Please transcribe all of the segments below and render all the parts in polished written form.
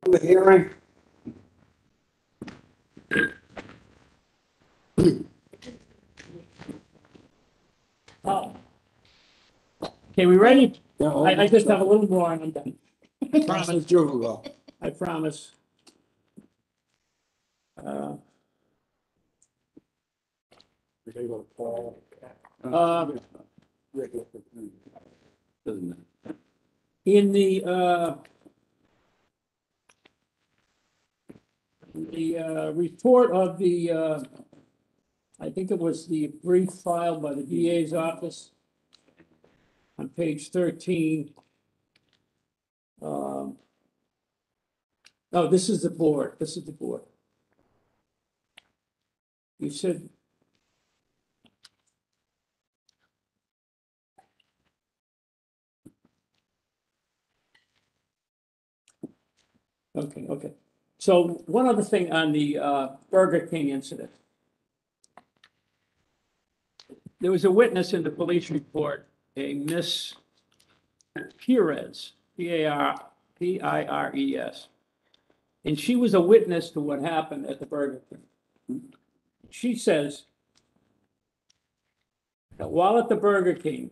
The hearing. Oh. Okay, we ready? I just have a little more and I'm done. Promise juvenile. I promise. In the report of the, I think it was the brief filed by the DA's office on page 13. Oh, this is the board. This is the board. You said. Okay. So one other thing on the Burger King incident. There was a witness in the police report, a Miss Pires, P-I-R-E-S. And she was a witness to what happened at the Burger King. She says that while at the Burger King,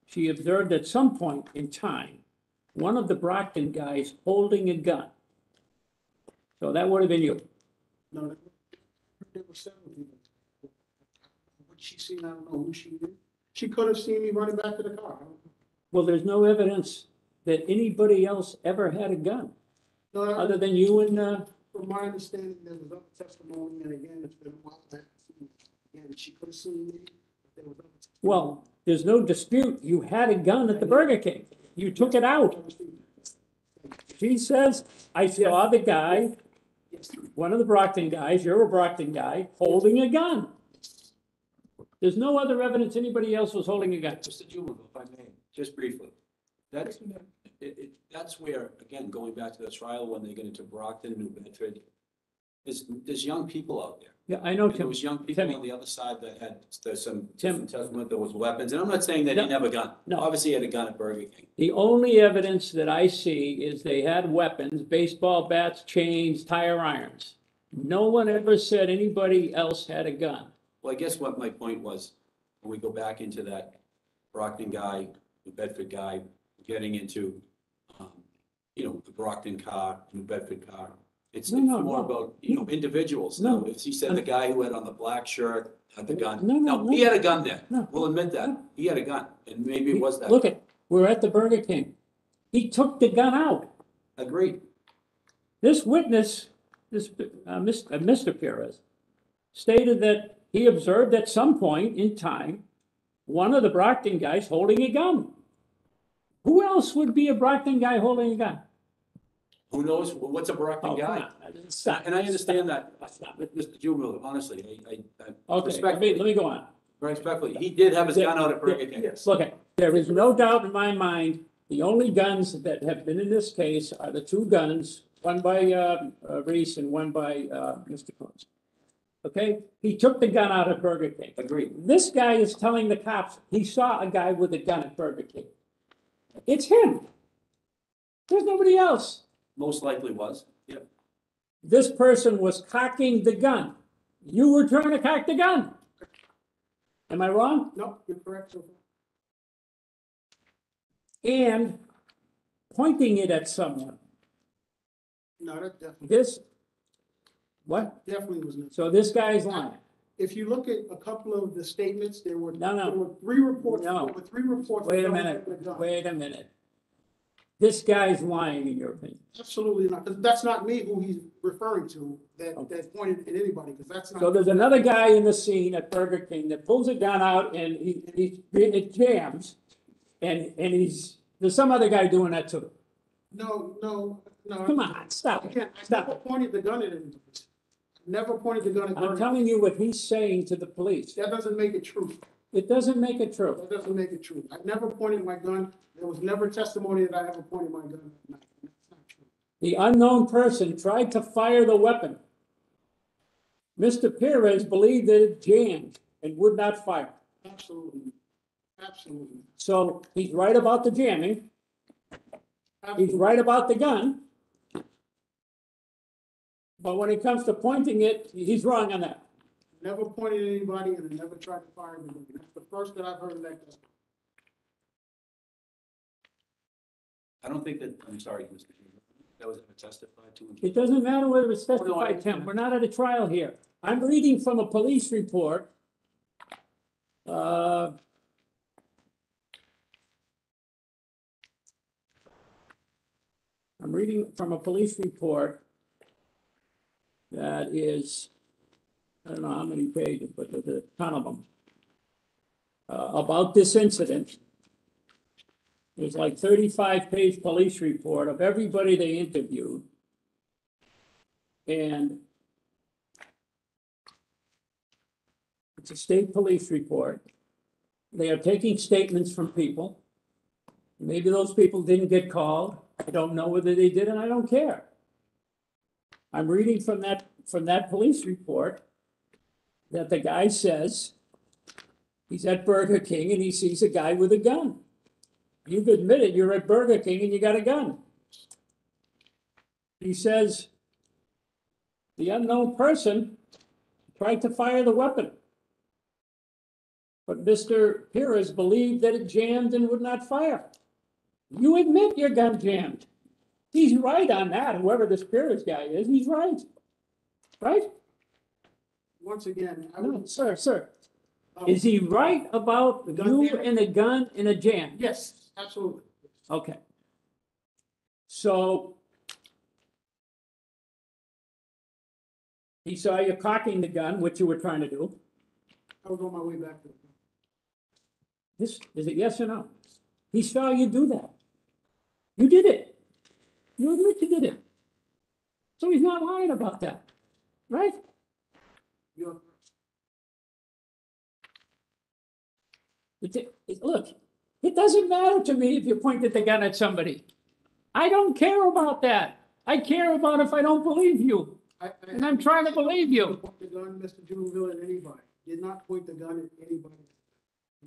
she observed at some point in time one of the Brockton guys holding a gun. So that would have been you. No, there were several people. What she seen, I don't know who she did. She could have seen me running back to the car. Well, there's no evidence that anybody else ever had a gun, No, other than you and, from my understanding, there was other testimony, and again, it's been a while back. Again, she could have seen me, but there was other testimony. well, there's no dispute, you had a gun at the Burger King. You took it out. She says, I saw the guy, one of the Brockton guys, you're a Brockton guy, holding a gun. There's no other evidence anybody else was holding a gun. Mr. Juvenile, if I may, just briefly, that's where, again, going back to the trial when they get into Brockton, New Bedford, there's young people out there. Yeah, I know, And there Tim. was young people Timmy. on the other side that had, there's some Tim. testament, there was weapons, and I'm not saying they didn't have a gun. No. Obviously, he had a gun at Burger King. The only evidence that I see is they had weapons, baseball bats, chains, tire irons. No one ever said anybody else had a gun. Well, I guess what my point was, when we go back into that Brockton guy, New Bedford guy, getting into, the Brockton car, New Bedford car. It's No, more no. about, individuals. No. Now, if he said the guy who had on the black shirt had the gun. No. He had a gun there. No. We'll admit that. No. He had a gun, and maybe it was that. Look at, we're at the Burger King. He took the gun out. Agreed. This witness, Mr. Perez, stated that he observed at some point in time one of the Brockton guys holding a gun. Who else would be a Brockton guy holding a gun? Who knows? What's a Brockton Oh, guy? come on. Stop. And I understand that, Stop. Mr. Juvenile, honestly, I Okay, respectfully, let me go on. respectfully, he did have his gun out at Burger King. Look, there is no doubt in my mind, the only guns that have been in this case are the two guns, one by Reese and one by Mr. Koonce. Okay, he took the gun out of Burger King. Agreed. This guy is telling the cops he saw a guy with a gun at Burger King. It's him. There's nobody else. Most likely was, yeah. This person was cocking the gun. You were trying to cock the gun. Am I wrong? No, you're correct. So far. And pointing it at someone. No, that definitely, This, what? definitely was not. So this guy's lying. If you look at a couple of the statements, there were No. three reports. No. There were three reports. Wait a of minute, the gun. wait a minute. This guy's lying in your opinion. Absolutely not. 'Cause that's not me who he's referring to. That Okay. that pointed at anybody. Because that's not. So there's another guy in the scene at Burger King that pulls a gun out and it jams. And there's some other guy doing that too. No. Come on, stop I it, can't. I stop never it. pointed the gun at anybody. Never pointed the gun at I'm Burger King. telling you what he's saying to the police. That doesn't make it true. It doesn't make it true. That doesn't make it true. I never pointed my gun. There was never testimony that I ever pointed my gun. No, that's not true. The unknown person tried to fire the weapon. Mr. Perez believed that it jammed and would not fire. Absolutely. Absolutely. So he's right about the jamming. He's Absolutely. right about the gun. But when it comes to pointing it, he's wrong on that. Never pointed at anybody and I never tried to fire anybody. That's the first that I've heard of that testimony. I don't think that, I'm sorry, Mr. Chairman, that was ever testified to. It doesn't matter whether it's no, I testified, Tim, understand. we're not at a trial here. I'm reading from a police report. I'm reading from a police report that is, I don't know how many pages, but there's a ton of them, about this incident. There's like 35-page police report of everybody they interviewed. And it's a state police report. They are taking statements from people. Maybe those people didn't get called. I don't know whether they did, and I don't care. I'm reading from that police report that the guy says he's at Burger King and he sees a guy with a gun. You've admitted you're at Burger King and you got a gun. He says the unknown person tried to fire the weapon. But Mr. Pires believed that it jammed and would not fire. You admit your gun jammed. He's right on that, whoever this Pires guy is, he's right. Right? Once again, I No, would. sir. Is he right about The gun you jam? and a gun in a jam? Yes, absolutely. Okay. So he saw you cocking the gun, which you were trying to do. I was on my way back to the. This, is it yes or no? He saw you do that. You did it. You admit you did it. So he's not lying about that, right? You're, Look, it doesn't matter to me if you pointed the gun at somebody. I don't care about that. I care about if I don't believe you, and I'm trying to believe you. Point the gun, Mr. Juville, at anybody. Did not point the gun at anybody.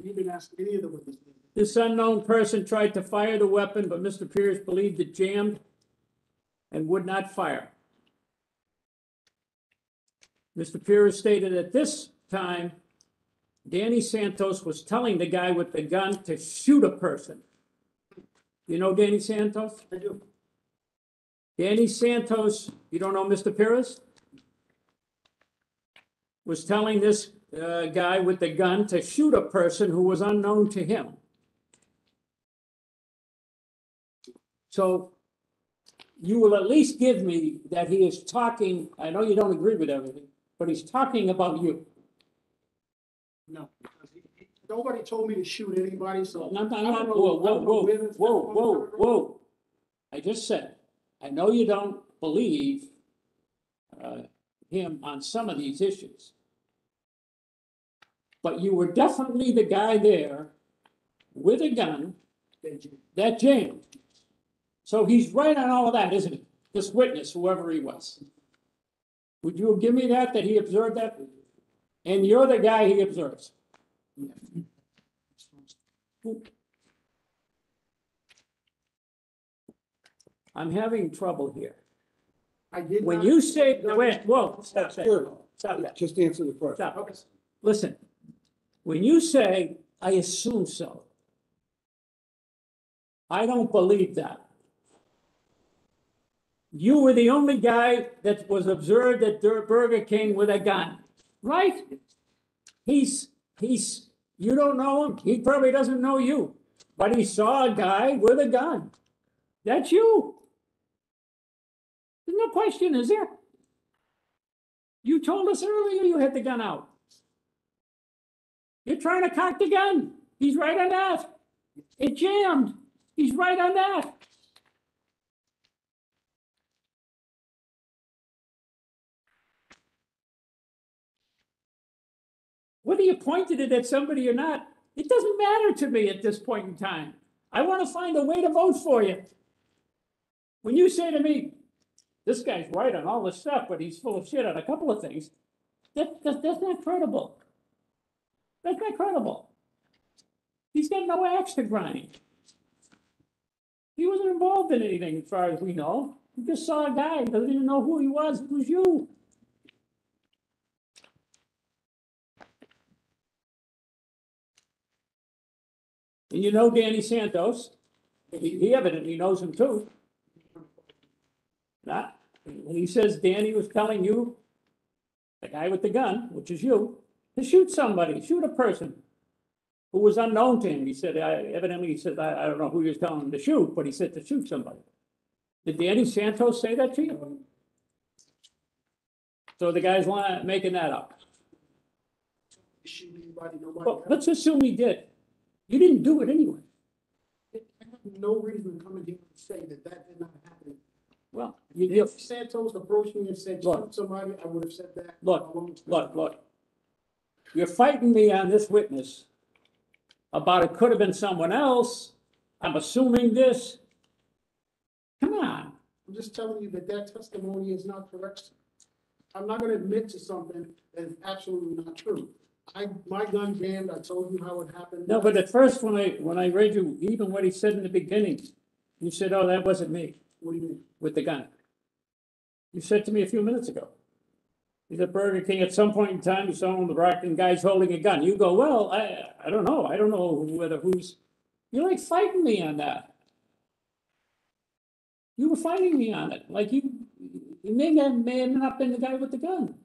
You didn't ask any of the witnesses. This unknown person tried to fire the weapon, but Mr. Pierce believed it jammed and would not fire. Mr. Pierce stated at this time, Danny Santos was telling the guy with the gun to shoot a person. You know Danny Santos? I do. Danny Santos, you don't know Mr. Pires? Was telling this guy with the gun to shoot a person who was unknown to him. So you will at least give me that he is talking, I know you don't agree with everything, but he's talking about you. No. Nobody told me to shoot anybody, so. No, I don't know- whoa, I don't know where this- whoa. I just said, I know you don't believe him on some of these issues. But you were definitely the guy there with a gun that jammed. So he's right on all of that, isn't he? This witness, whoever he was. Would you give me that he observed that? And you're the guy he observes. I'm having trouble here. I did When not- you say, wait, whoa, stop that. Just answer the question. Stop. Okay. Listen, when you say, I assume so, I don't believe that. You were the only guy that was observed at Burger King with a gun, right? You don't know him, he probably doesn't know you, but he saw a guy with a gun. That's you. There's no question, is there? You told us earlier you had the gun out. You're trying to cock the gun. He's right on that. It jammed. He's right on that. Whether you pointed it at somebody or not, it doesn't matter to me at this point in time. I want to find a way to vote for you. When you say to me, this guy's right on all this stuff, but he's full of shit on a couple of things, that's not credible. That's not credible. He's got no axe to grind. He wasn't involved in anything as far as we know. He just saw a guy, he doesn't even know who he was, it was you. And you know Danny Santos, he evidently knows him too. Not, and he says Danny was telling you, the guy with the gun, which is you, to shoot somebody, shoot a person who was unknown to him. He said, evidently, he said, I don't know who he was telling him to shoot, but he said to shoot somebody. Did Danny Santos say that to you? So the guy's making that up. Shoot anybody, nobody. Well, let's assume he did. You didn't do it anyway. I have no reason coming here to say that that did not happen. Well, If Santos approached me and said, Look. shoot somebody, I would have said that. look. You're fighting me on this witness about it could have been someone else. I'm assuming this. Come on. I'm just telling you that that testimony is not correct. I'm not gonna admit to something that is absolutely not true. My gun jammed, I told you how it happened. No, but at first, when I read you, even what he said in the beginning, you said, oh, that wasn't me What do you mean? with the gun. You said to me a few minutes ago. He's at Burger King, at some point in time, you saw one of the Brockton guys holding a gun. You go, well, I don't know. I don't know you're like fighting me on that. You were fighting me on it. Like you may have not been the guy with the gun.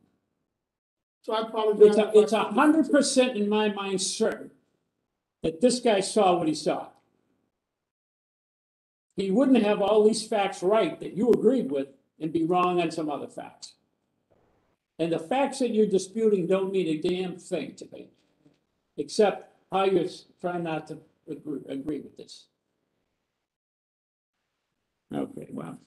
So I apologize. It's 100% in my mind certain that this guy saw what he saw. He wouldn't have all these facts right that you agreed with and be wrong on some other facts. And the facts that you're disputing don't mean a damn thing to me, except how you're trying not to agree with this. Okay, well.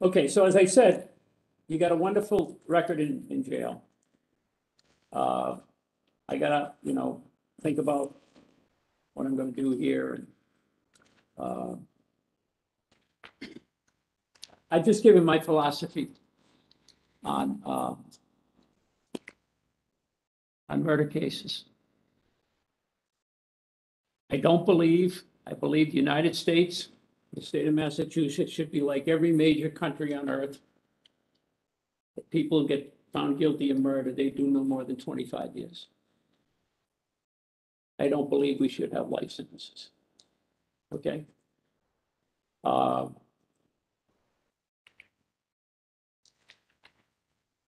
Okay, so as I said, you got a wonderful record in jail. I gotta, think about what I'm gonna do here. I've just given my philosophy on murder cases. I believe the United States, the state of Massachusetts should be like every major country on earth. If people get found guilty of murder, they do no more than 25 years. I don't believe we should have life sentences. Okay? I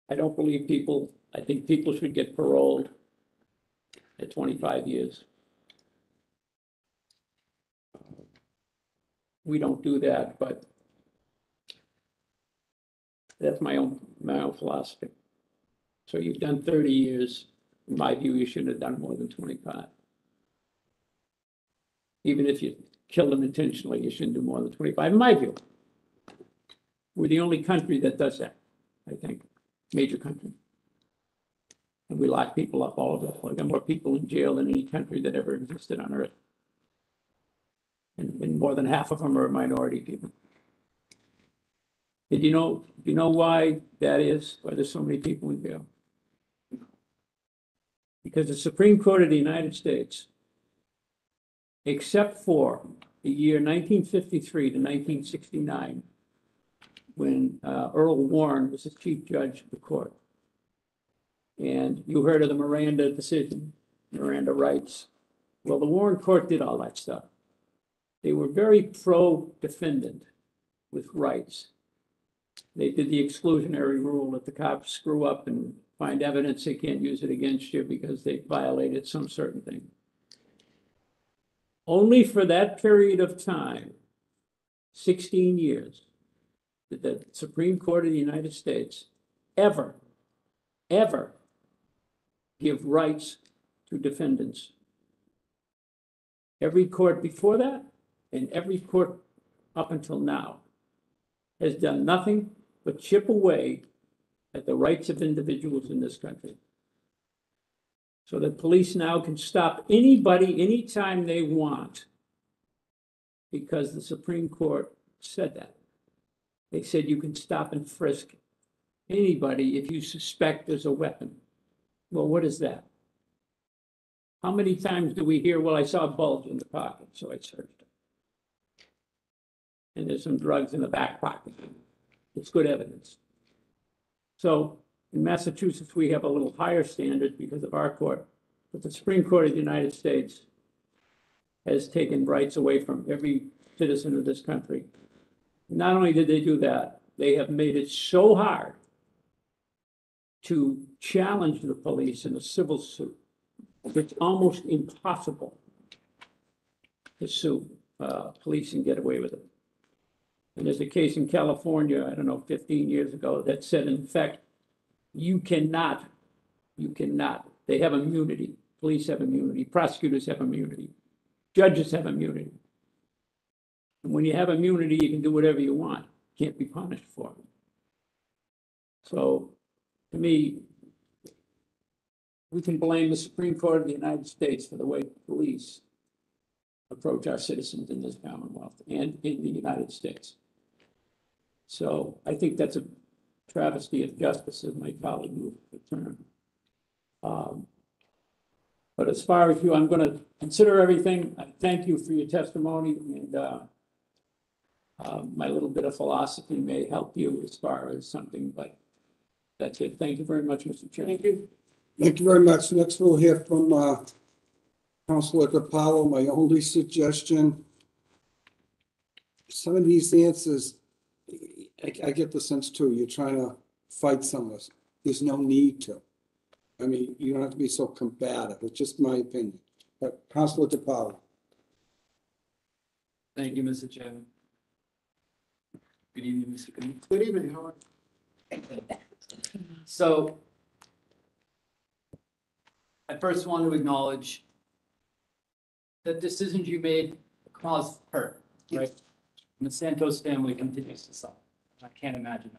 don't believe I think people should get paroled at 25 years. We don't do that, but that's my own philosophy. So you've done 30 years. In my view, you shouldn't have done more than 25. Even if you killed them intentionally, you shouldn't do more than 25, in my view. We're the only country that does that, I think, major country. And we lock people up all over. We got more people in jail than any country that ever existed on earth. And more than half of them are minority people. And you know why that is? Why there's so many people in jail? Because the Supreme Court of the United States, except for the year 1953 to 1969, when Earl Warren was the chief judge of the court. And you heard of the Miranda decision, Miranda rights. Well, the Warren court did all that stuff. They were very pro-defendant with rights. They did the exclusionary rule that the cops screw up and find evidence, they can't use it against you because they violated some certain thing. Only for that period of time, 16 years, did the Supreme Court of the United States ever give rights to defendants. Every court before that and every court up until now has done nothing but chip away at the rights of individuals in this country. So that police now can stop anybody anytime they want because the Supreme Court said that. They said you can stop and frisk anybody if you suspect there's a weapon. Well, what is that? How many times do we hear, well, I saw a bulge in the pocket, so I searched it. And there's some drugs in the back pocket. It's good evidence. So in Massachusetts, we have a little higher standard because of our court, but the Supreme Court of the United States has taken rights away from every citizen of this country. Not only did they do that, they have made it so hard to challenge the police in a civil suit. It's almost impossible to sue police and get away with it. And there's a case in California, I don't know, 15 years ago, that said, in fact, you cannot, they have immunity. Police have immunity, prosecutors have immunity, judges have immunity. And when you have immunity, you can do whatever you want. Can't be punished for it. So, to me, we can blame the Supreme Court of the United States for the way police approach our citizens in this Commonwealth and in the United States. So I think that's a travesty of justice, as my colleague used the term. But as far as you, I'm going to consider everything. I thank you for your testimony, and my little bit of philosophy may help you as far as something, but that's it. Thank you very much, Mr. Chair. Thank you. Thank you very much. Next, we'll hear from Councilor DiPaolo. My only suggestion, some of these answers, I get the sense too, you're trying to fight some of us. There's no need to. I mean, you don't have to be so combative. It's just my opinion. But Councilor DiPaolo. Thank you, Mr. Chairman. Good evening, Mr. Koonce. Good evening, Howard. So I first want to acknowledge that decisions you made caused hurt, right? And the Santos family continues to suffer. I can't imagine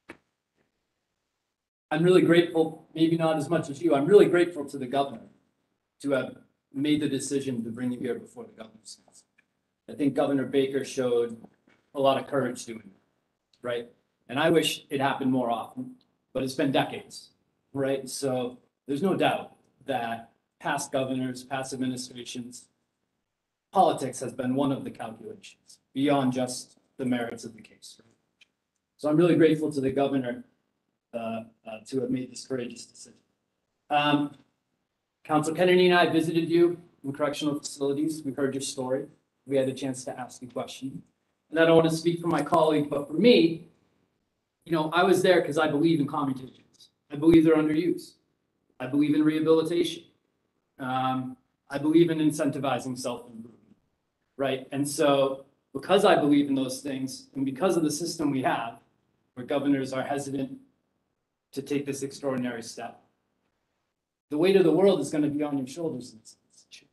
that. I'm really grateful, maybe not as much as you, I'm really grateful to the governor to have made the decision to bring you here before the governor's council. I think Governor Baker showed a lot of courage doing it, right? And I wish it happened more often, but it's been decades, right? So there's no doubt that past governors, past administrations, politics has been one of the calculations beyond just the merits of the case. So I'm really grateful to the governor to have made this courageous decision. Council Kennedy and I visited you in correctional facilities. We heard your story. We had a chance to ask you questions. And I don't want to speak for my colleague, but for me, you know, I was there because I believe in commutations. I believe they're underused. I believe in rehabilitation. I believe in incentivizing self-improvement, right? And so because I believe in those things, and because of the system we have, where governors are hesitant to take this extraordinary step, the weight of the world is going to be on your shoulders in this situation,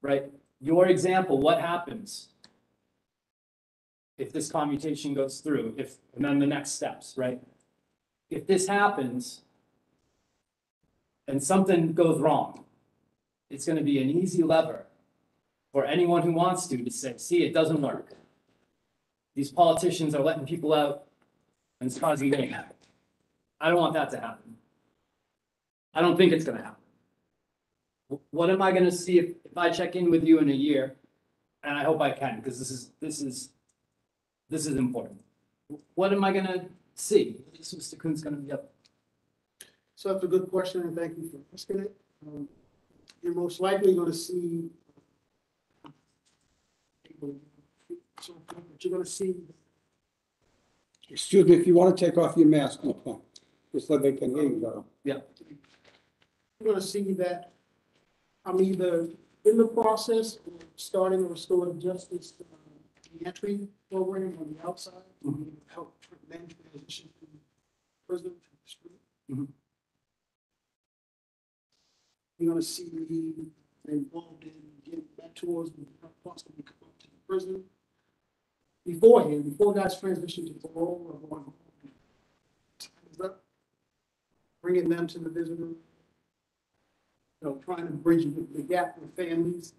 right? Your example, what happens if this commutation goes through, and then the next steps, right? If this happens and something goes wrong, it's going to be an easy lever for anyone who wants to say, see, it doesn't work. These politicians are letting people out and it's causing mayhem. I don't want that to happen. I don't think it's going to happen. What am I going to see if I check in with you in a year? And I hope I can, because this is important. What am I going to see? Is Mr. Koonce going to be up? So that's a good question, and thank you for asking it. You're most likely going to see people, but you're going to see. Excuse me, if you want to take off your mask, no problem. Just so they can hear you better. Yeah. You're going to see that I'm either in the process of starting a restorative justice reentry program on the outside, help men transition from prison to the street. You're going to see me involved in getting mentors and possibly come up to the prison beforehand, before guys transition to parole or going home. Bringing them to the visitor, trying to bridge the gap with families,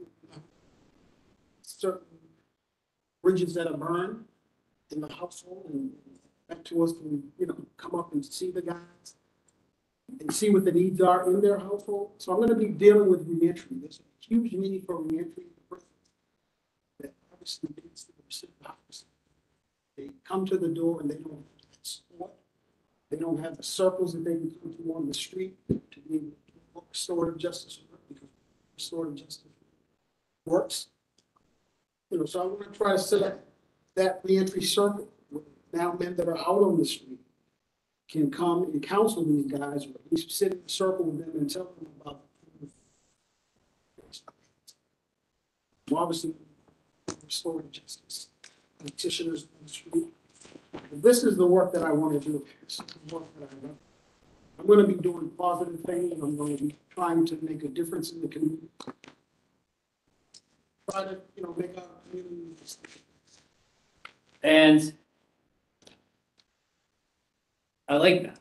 certain bridges that are burned in the household, and mentors can, come up and see the guys. and see what the needs are in their household. So I'm gonna be dealing with reentry. There's a huge need for reentry. That obviously needs to be received. They come to the door and they don't have support. They don't have the circles that they can come to on the street to be able to do what restorative justice work, because restorative justice works. You know, so I want to try to set up that reentry circle where now men that are out on the street can come and counsel these guys, or at least sit in a circle with them and tell them about. Obviously, restorative justice practitioners on the street. This is the work that I want to do. This is the work that I want. I'm going to be doing positive things. I'm going to be trying to make a difference in the community. Try to, you know, make our community. And I like that.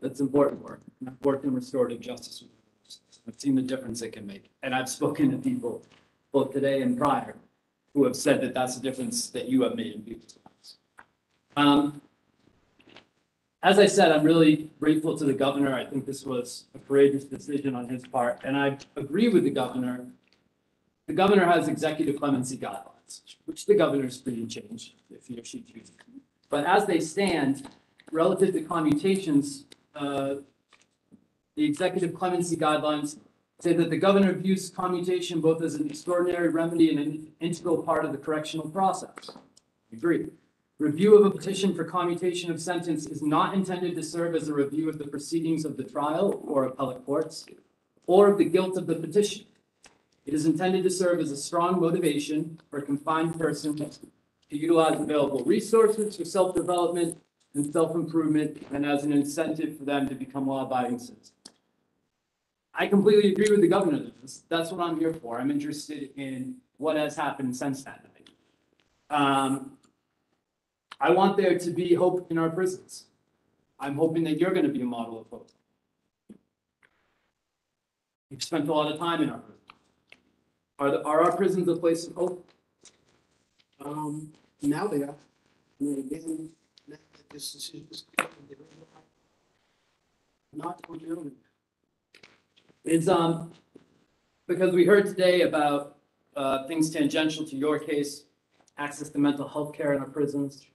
That's important work. I've worked in restorative justice. I've seen the difference it can make. And I've spoken to people, both today and prior, who have said that that's the difference that you have made in people's lives. As I said, I'm really grateful to the governor. I think this was a courageous decision on his part. And I agree with the governor. The governor has executive clemency guidelines, which the governor is free to change if he or she chooses. But as they stand, relative to commutations, the executive clemency guidelines say that the governor views commutation both as an extraordinary remedy and an integral part of the correctional process. I agree. Review of a petition for commutation of sentence is not intended to serve as a review of the proceedings of the trial or appellate courts, or of the guilt of the petition. It is intended to serve as a strong motivation for a confined person to utilize available resources for self-development and self-improvement, and as an incentive for them to become law-abiding citizens. I completely agree with the governor. That's what I'm here for. I'm interested in what has happened since that night. I want there to be hope in our prisons. I'm hoping that you're going to be a model of hope. You've spent a lot of time in our prisons. Are our prisons a place of hope? Now they are. I mean, again, now that this decision is not on their own. It's because we heard today about things tangential to your case, access to mental health care in our prisons,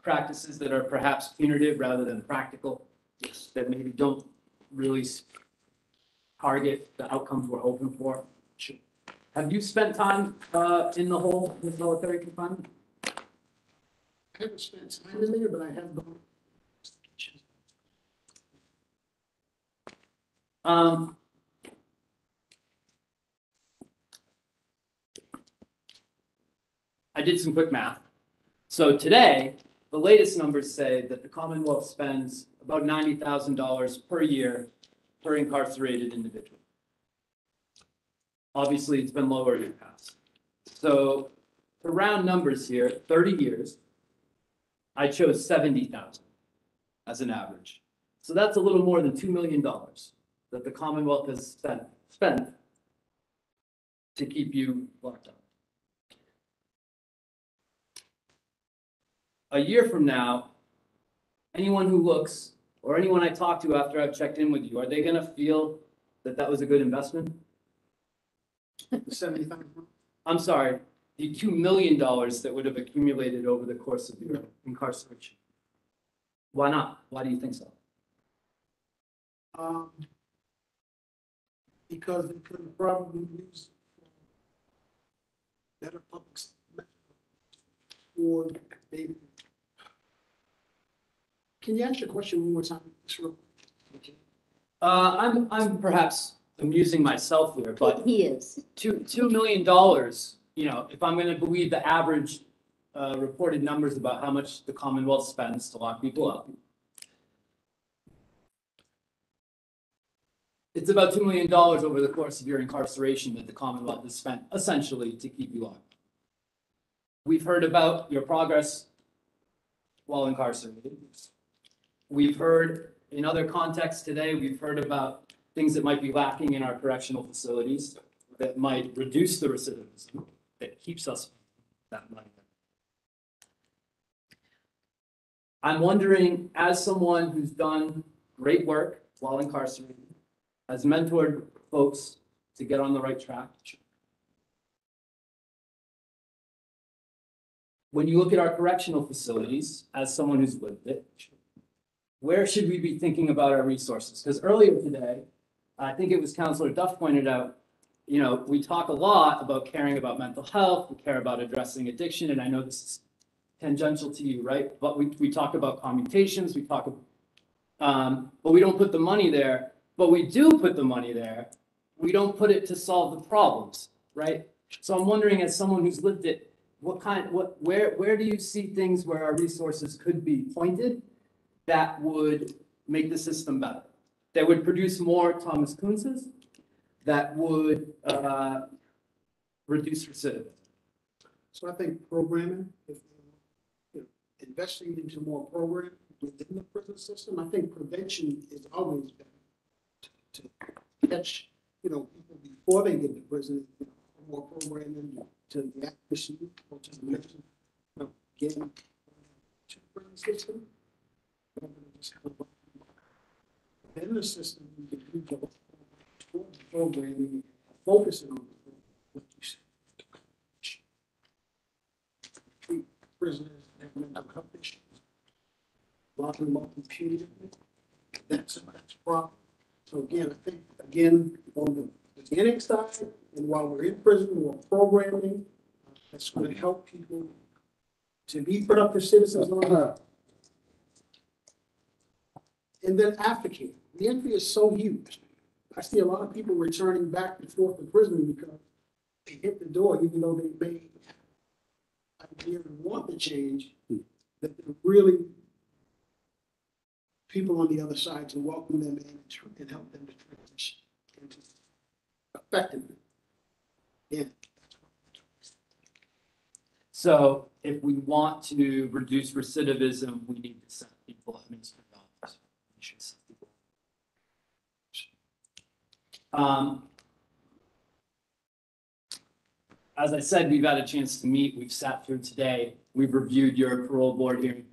practices that are perhaps punitive rather than practical, that maybe don't really target the outcomes we're hoping for. Have you spent time in the hole with military confinement? I haven't spent time in there, but I have gone. I did some quick math. So today, the latest numbers say that the Commonwealth spends about $90,000 per year per incarcerated individual. Obviously, it's been lower in the past. So for round numbers here, 30 years, I chose 70,000 as an average. So that's a little more than $2 million that the Commonwealth has spent to keep you locked up. A year from now, anyone who looks, or anyone I talk to after I've checked in with you, are they going to feel that that was a good investment? 70,000. I'm sorry, the $2 million that would have accumulated over the course of your incarceration. Why not? Why do you think so? Because it could probably use better public or maybe. Can you ask your question one more time? Sure. I'm perhaps amusing myself here, but He is. $2 million, you know, if I'm going to believe the average reported numbers about how much the Commonwealth spends to lock people up, it's about $2 million over the course of your incarceration that the Commonwealth has spent essentially to keep you locked. We've heard about your progress while incarcerated. We've heard in other contexts today, we've heard about things that might be lacking in our correctional facilities that might reduce the recidivism that keeps us that money. I'm wondering, as someone who's done great work while incarcerated, has mentored folks to get on the right track. When you look at our correctional facilities, as someone who's lived it, where should we be thinking about our resources? Because earlier today, I think it was Councillor Duff pointed out, you know, we talk a lot about caring about mental health, we care about addressing addiction, and I know this is tangential to you, right? But we talk about commutations, we talk, but we don't put the money there. But we do put the money there. We don't put it to solve the problems, right? So I'm wondering, as someone who's lived it, where do you see things where our resources could be pointed that would make the system better? That would produce more Thomas Koonces, that would reduce recidivism. So I think programming, if you know, investing into more programming within the prison system, I think prevention is always better to catch, you know, people before they get to prison, you know, more programming to the acquisition or to the mention, you know, getting to the prison system. Within the system, you can do both towards programming, focusing on what you said. Treat prisoners that have mental health issues. Locking them up repeatedly. That's a problem. So again, I think, again, on the beginning side, and while we're in prison, we're programming, that's going to help people to be productive citizens. And then aftercare. The entry is so huge. I see a lot of people returning back and forth to prison because they hit the door, even though they may idea and want to change, that they're really people on the other side to welcome them in and help them to transition into effectively. Yeah. So if we want to reduce recidivism, we need to send people administrative officers. We should send people. As I said, we've had a chance to meet. We've sat through today. We've reviewed your parole board hearing.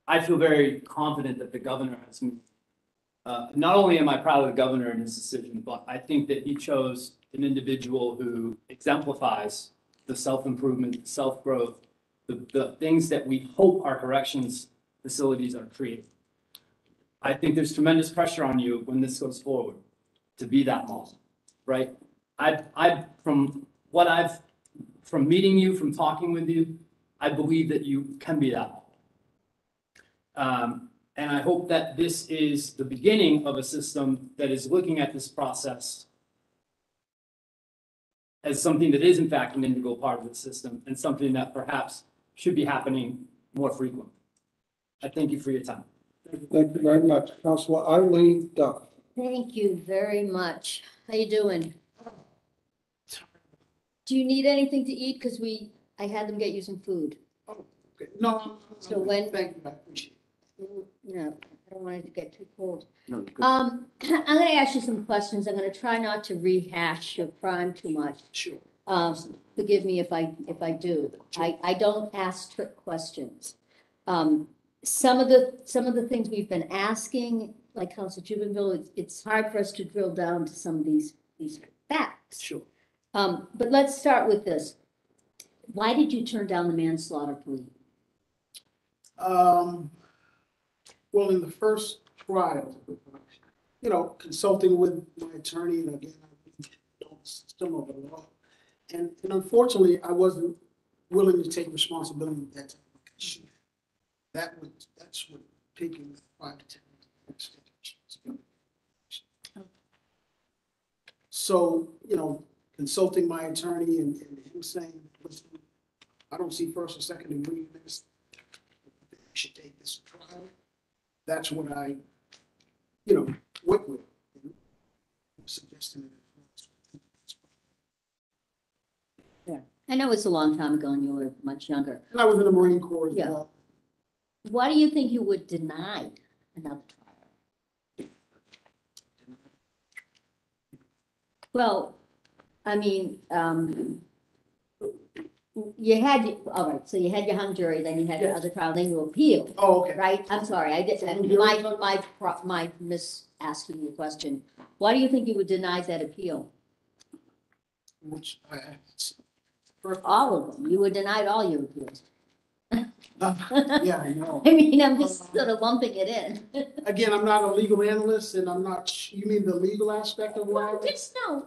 I feel very confident that the governor has moved. Not only am I proud of the governor and his decision, but I think that he chose an individual who exemplifies the self-improvement, self-growth, the things that we hope our corrections facilities are creating. I think there's tremendous pressure on you when this goes forward to be that model, right? From meeting you, from talking with you, I believe that you can be that model. And I hope that this is the beginning of a system that is looking at this process as something that is in fact an integral part of the system and something that perhaps should be happening more frequently. I thank you for your time. Thank you very much. Councilor Eileen Duff. Thank you very much. How you doing? Do you need anything to eat? Because I had them get you some food. Oh, okay. No. So when- Thank you, I appreciate it. You know, I don't want it to get too cold. No, good. I'm gonna ask you some questions. I'm gonna try not to rehash your crime too much. Sure. Forgive me if I do. I don't ask trick questions. Some of the things we've been asking, like Council Jubenville, it's hard for us to drill down to some of these facts. Sure. But let's start with this. Why did you turn down the manslaughter plea? Well, in the first trial, you know, consulting with my attorney, and again, I don't know the system of the law. And unfortunately, I wasn't willing to take responsibility of that type of issue. That's what taking 5 to 10 years. So, you know, consulting my attorney and him saying, listen, I don't see first or second degree in this. You should take this to trial. That's what I, you know, went with. Suggesting it. Yeah. I know it's a long time ago and you were much younger. And I was in the Marine Corps as Yeah. well. Why do you think you were denied another trial? Well, I mean, you had, all right, so you had your hung jury, then you had your Yes. other trial, then you appealed, Oh, okay. right? I'm sorry, I did, my miss asking you a question. Why do you think you were denied that appeal? Which, first, All of them, you were denied all your appeals. yeah, I know. I mean, I'm just sort of lumping it in. Again, I'm not a legal analyst and I'm not, you mean the legal aspect of why? Well, just know,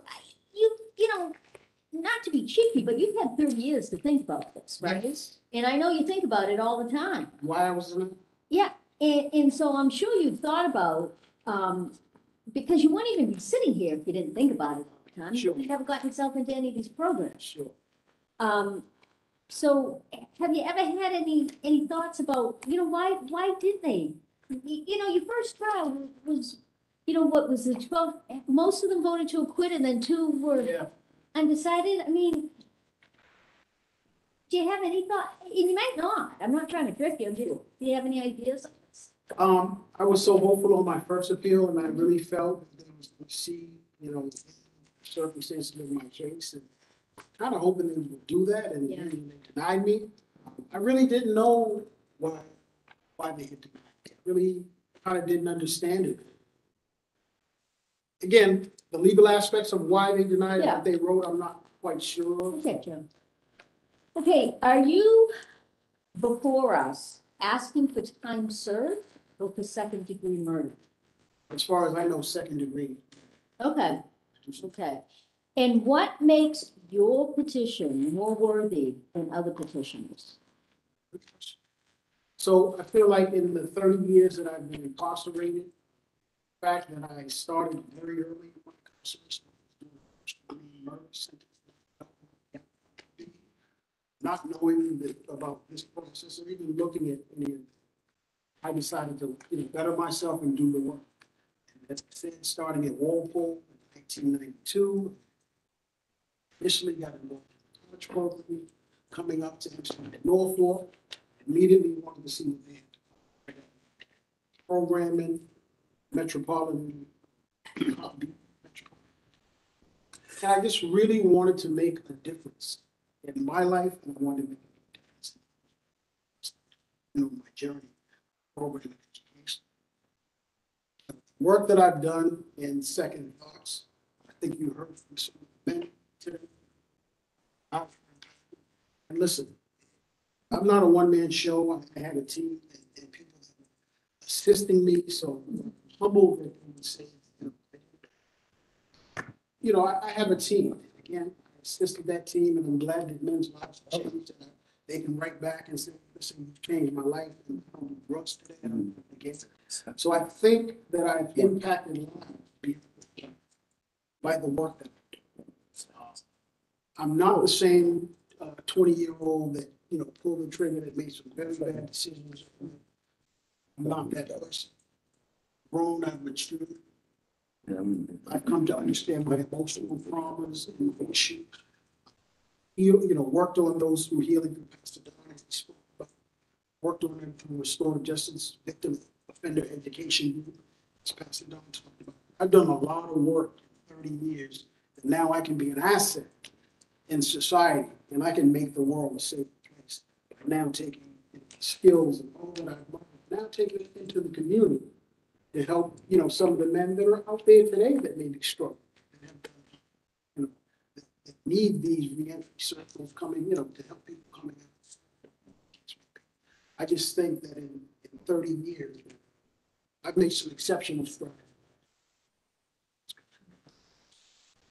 you know, not to be cheeky, but you've had 30 years to think about this, right? Yes. And I know you think about it all the time. Why I was in it? Yeah, and so I'm sure you've thought about, because you wouldn't even be sitting here if you didn't think about it all the time. Sure. You haven't gotten yourself into any of these programs. Sure. So have you ever had any thoughts about, why did they? Your first trial was, what was it, 12, most of them voted to acquit and then 2 were Yeah. undecided? I mean, do you have any thought? And you might not. I'm not trying to trick you. Do you have any ideas on this? I was so hopeful on my first appeal and I really felt that they was gonna see, circumstances of my case and kind of hoping they would do that and Yeah. then they denied me. I really didn't know why they had denied me. I really kind of didn't understand it. Again, the legal aspects of why they denied Yeah. what they wrote, I'm not quite sure. Okay, Jim. Okay, are you before us asking for time served or for second-degree murder? As far as I know, second degree. Okay, okay. And what makes your petition more worthy than other petitions? So I feel like in the 30 years that I've been incarcerated, the fact that I started very early in my incarceration, murder sentence, not knowing about this process or even looking at any of it, I decided to better myself and do the work. And as I said, starting at Walpole in 1992, initially got involved in the college program, coming up to Norfolk, immediately wanted to see the band. Programming, Metropolitan, and I just really wanted to make a difference in my life, and I wanted to make a difference in my journey, program education. The work that I've done in Second Thoughts, I think you heard from some of the men today. And listen, I'm not a one-man show. I had a team and people assisting me, so I'm humbled that you would say, I have a team. Again, I assisted that team, and I'm glad that men's lives have changed. And they can write back and say, listen, you've changed my life, and I'm Russ today, and I'm against it. So I think that I've impacted lives by the work that I do. I'm not the same 20-year-old that, pulled the trigger, that made some very bad decisions. I'm not that person. Grown, I've matured. I've come to understand my emotional traumas and my issues. Worked on those through healing through Pastor Don, as he spoke about. Worked on them through restorative justice, victim offender education. As Pastor Don talked about. I've done a lot of work in 30 years, and now I can be an asset in society, and I can make the world a safer place. Now taking skills and all that I've learned, now taking it into the community to help, some of the men that are out there today that may be struggling, and have, that need these reentry circles coming, to help people coming out. I just think that in 30 years, I've made some exceptional strides.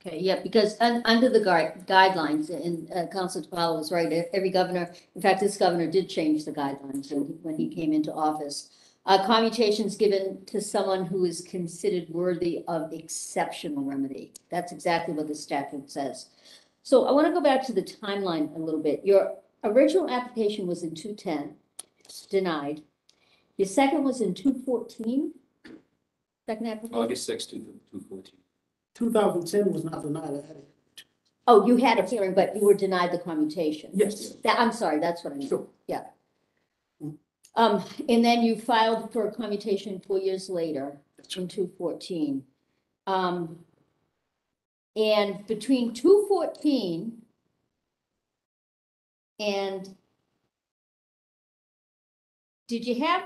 Okay, yeah, because under the guidelines, and Council Twala was right, every governor, in fact, this governor did change the guidelines when he came into office. Commutations given to someone who is considered worthy of exceptional remedy. That's exactly what the statute says. So I want to go back to the timeline a little bit. Your original application was in 2010, denied. Your second was in 2014, second application? August 6th, 2014. 2010 was not denied. I had it. Oh, you had a hearing, but you were denied the commutation. Yes. I'm sorry, that's what I mean. Sure. Yeah. And then you filed for a commutation 4 years later, in 2014. And between 2014 And did you have,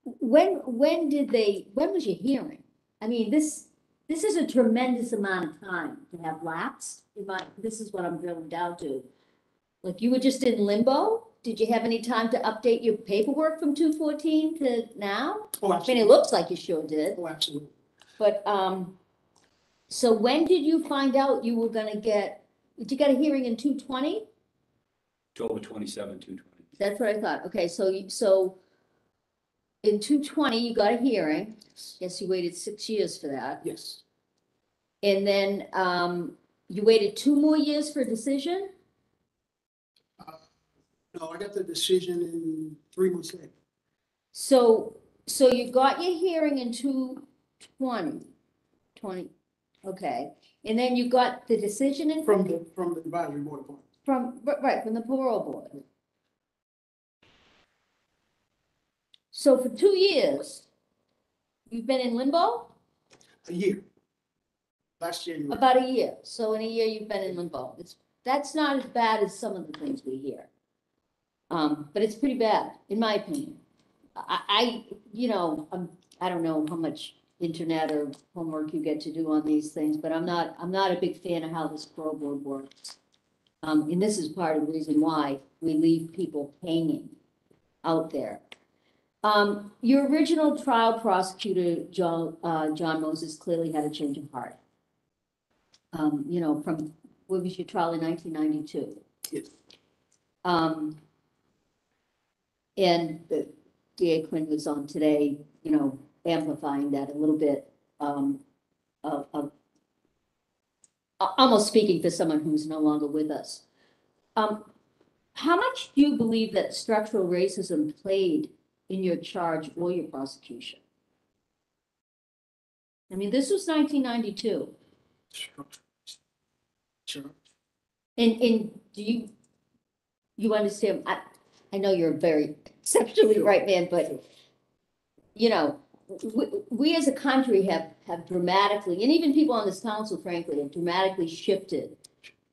when was your hearing? I mean, this is a tremendous amount of time to have lapsed. This is what I'm drilling down to. Like, you were just in limbo? Did you have any time to update your paperwork from 214 to now? Oh, I mean, it absolutely. looks like you sure did, Oh, absolutely. but, so when did you find out you were gonna did you get a hearing in 220? October 27, 220. That's what I thought. Okay, so in 220, you got a hearing. Yes, you waited 6 years for that. Yes. And then, you waited 2 more years for a decision? No, I got the decision in 3 months later. So you got your hearing in 220, okay. And then you got the decision in From the advisory board appointment. right, from the parole board. So for 2 years, you've been in limbo? A year. Last January. About a year. So in a year, you've been in limbo. That's not as bad as some of the things we hear. But it's pretty bad, in my opinion. I I don't know how much internet or homework you get to do on these things, but I'm not a big fan of how this parole board works. And this is part of the reason why we leave people hanging out there. Your original trial prosecutor, John Moses, clearly had a change of heart. From, what was your trial in 1992? Yes. And the DA Quinn was on today, amplifying that a little bit, of almost speaking for someone who's no longer with us. How much do you believe that structural racism played in your charge or your prosecution? I mean, this was 1992. Sure. And do you understand? I know you're a very exceptionally bright man, but we as a country have dramatically, and even people on this council, frankly, have dramatically shifted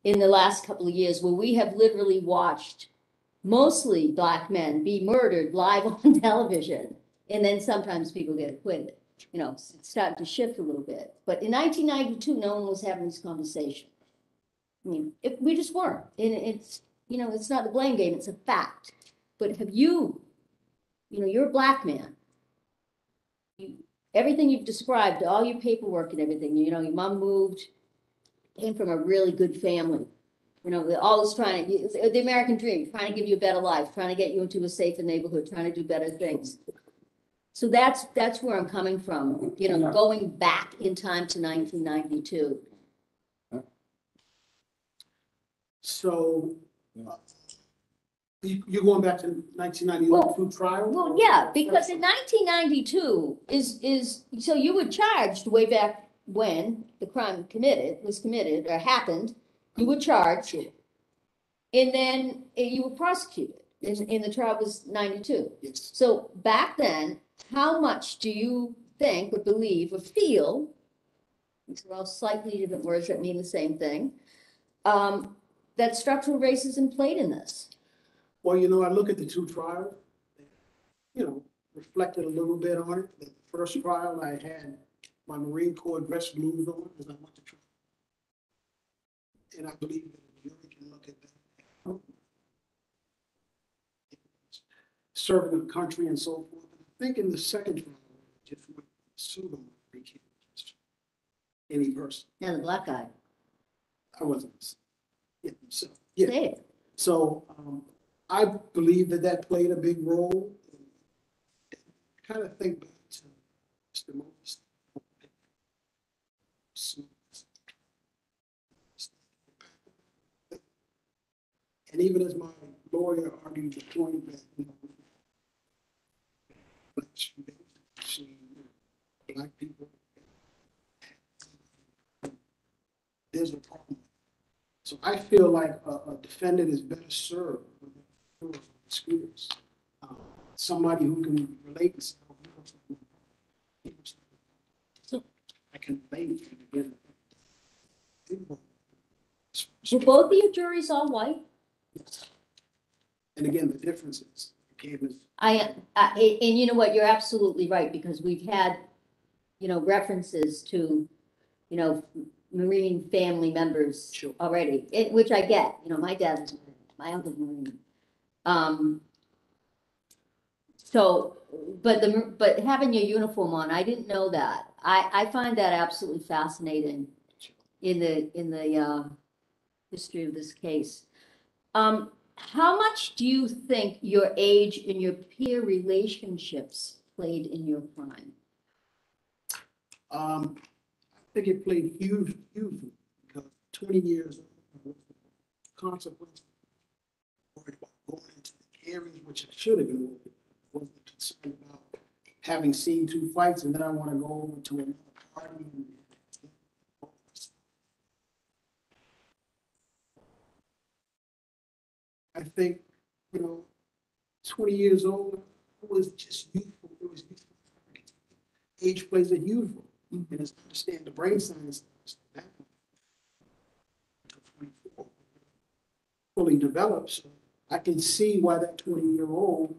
in the last couple of years, where we have literally watched mostly Black men be murdered live on television, and then sometimes people get acquitted. It's starting to shift a little bit. But in 1992, no one was having this conversation. I mean, we just weren't. And it's not a blame game, it's a fact. But have you're a Black man. Everything you've described, all your paperwork and everything, your mom moved, came from a really good family. Always trying to, the American dream, trying to give you a better life, trying to get you into a safer neighborhood, trying to do better things. So that's where I'm coming from, going back in time to 1992. So, you're going back to 1991 through trial? Well, yeah, because in 1992 so you were charged way back when the crime was committed or happened. You were charged, and then you were prosecuted, and the trial was 92. Yes. So back then, how much do you think or believe or feel, these are all slightly different words that mean the same thing, that structural racism played in this? Well, I look at the 2 trials, reflected a little bit on it. The first trial, I had my Marine Corps dress blues on as I went to trial. And I believe that the jury can look at that. Serving the country and so forth. I think in the second trial, just went pseudo became just any person. Now the Black guy. I wasn't. Yeah, so, yeah. Say it. So, I believe that played a big role. I kind of think back to Mr. Moses. And even as my lawyer argued the point that, Black people, there's a problem. So I feel like a defendant is better served with an experience. Somebody who can relate and say, so I can relate and Were both of your juries all white? Yes. And again, the difference is, gave us, And you know what, you're absolutely right, because we've had, references to, Marine family members Sure. already, which I get, my dad was, Marine, my uncle's Marine. So, but having your uniform on, I didn't know that. I find that absolutely fascinating in the history of this case. How much do you think your age and your peer relationships played in your crime? I think it played huge, because 20 years consequence, worried about going into the areas which I should have been, wasn't concerned about having seen 2 fights, and then I want to go over to another party. I think, 20 years old, it was just youthful. It was youthful. Age plays a huge role. And as I understand the brain science, fully developed. So I can see why that 20-year-old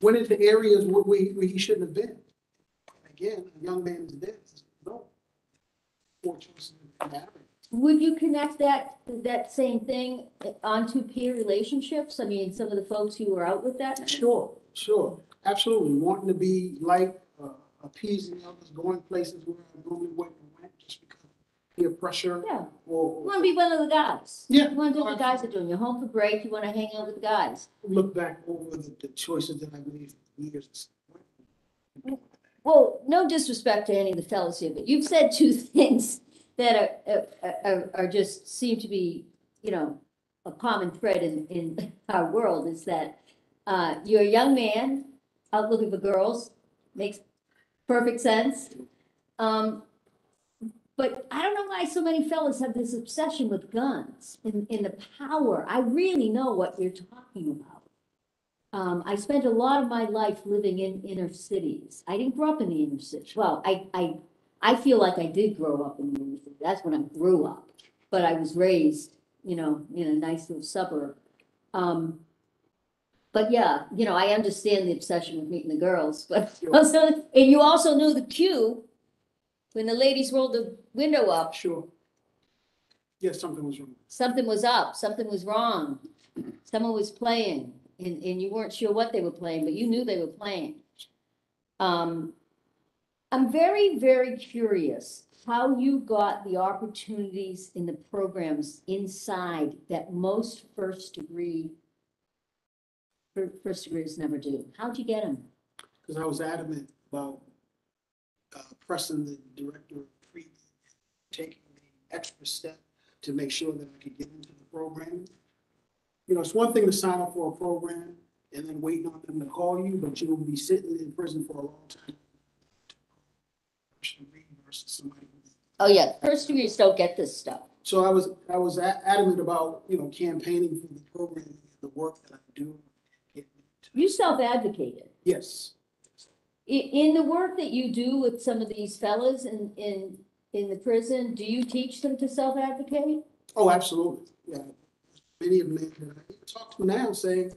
went into areas where he shouldn't have been. Again, a young man is dead. No. 4 choices in that. Would you connect that same thing onto peer relationships? I mean, some of the folks who were out with that? Sure, absolutely. Wanting to be like, appeasing others, going places where I normally wouldn't have went just because of peer pressure. Yeah. You Or want to be one of the guys. Yeah. You want to do what the guys are doing. You're home for break, you want to hang out with the guys. look back over the choices that I made for years. Well, no disrespect to any of the fellows here, but you've said 2 things that are just seem to be, a common thread in our world, is that you're a young man out looking for girls, makes perfect sense. But I don't know why so many fellas have this obsession with guns and the power. I really know what you're talking about. I spent a lot of my life living in inner cities. I didn't grow up in the inner city. Well, I feel like I did grow up in the inner city. That's when I grew up. But I was raised, in a nice little suburb. But yeah, I understand the obsession with meeting the girls, but also, and you also knew the cue when the ladies rolled the window up, Sure. Yes, something was wrong. something was up, something was wrong. Someone was playing, and you weren't sure what they were playing, but you knew they were playing. I'm very, very curious how you got the opportunities in the programs inside that most first degrees never do. How'd you get them? Because I was adamant about pressing the director of pre, taking the extra step to make sure that I could get into the program. It's one thing to sign up for a program and then waiting on them to call you, but you'll be sitting in prison for a long time. Versus somebody. Oh, yeah, first degrees don't get this stuff. So I was adamant about, campaigning for the program, the work that I do. You self-advocated. Yes. In the work that you do with some of these fellas in the prison, do you teach them to self-advocate? Oh, absolutely. Yeah. Many of them that I talk to now saying,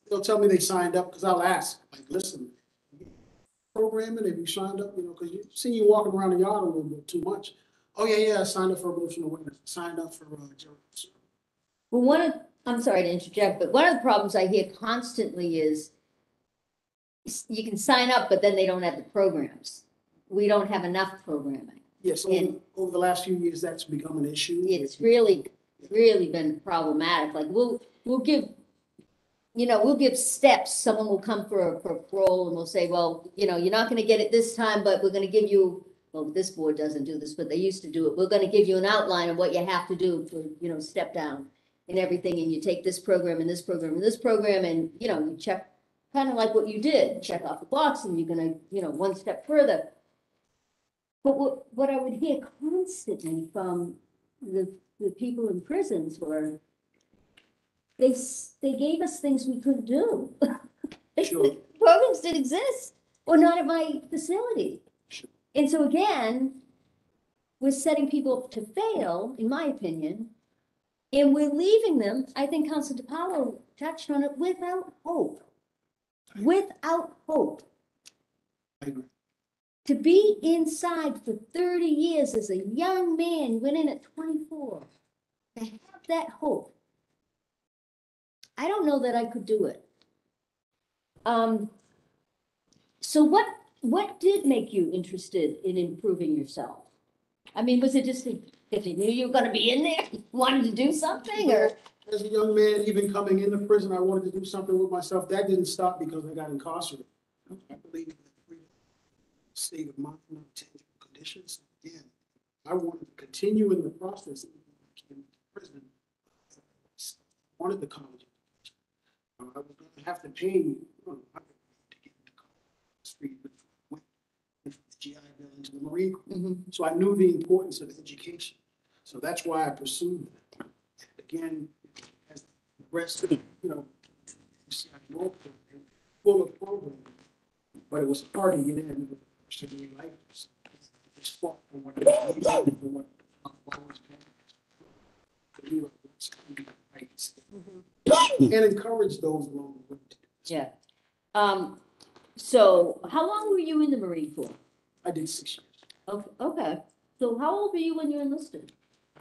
they'll tell me they signed up because I'll ask, like, listen, programming, have you signed up? Because you've seen you walking around the yard a little bit too much. Oh, yeah, I signed up for emotional awareness. I signed up for Well, I'm sorry to interject, but one of the problems I hear constantly is you can sign up, but then they don't have the programs. We don't have enough programming. Yes, over the last few years, that's become an issue. It's really been problematic. Like we'll give steps. Someone will come for parole and we'll say, well, you're not going to get it this time, but we're going to give you, well, this board doesn't do this, but they used to do it. We're going to give you an outline of what you have to do to, step down and everything. And you take this program and this program and this program and, you check kind of like what you did, check off the box and you're going to, one step further. But what I would hear constantly from the people in prisons were, they gave us things we couldn't do. Sure. Programs didn't exist, or not at my facility. Sure. And so again, we're setting people up to fail, in my opinion, And we're leaving them, I think Council DePaulo touched on it, without hope. Without hope. I agree. To be inside for 30 years as a young man, you went in at 24, to have that hope. I don't know that I could do it. So what did make you interested in improving yourself? I mean, was it just if you knew you were gonna be in there, you wanted to do something, or? As a young man, even coming into prison, I wanted to do something with myself. That didn't stop because I got incarcerated. I believe in the freedom, state of mind, not tangible conditions. Again, I wanted to continue in the process. Even when I came into prison, I wanted the college education. I was going to have to pay, to get into college. Street with the GI Bill into the Marine Corps. Mhm. So I knew the importance of education. So that's why I pursued that. Again, as the rest of, you see, I grew up full of programs, but it was hard to get in with civilian life. Just fought for what I needed, for what I was to do, what's going to be right. And encourage those along the way. Yeah. So how long were you in the Marine Corps? I did 6 years. Okay. So how old were you when you enlisted?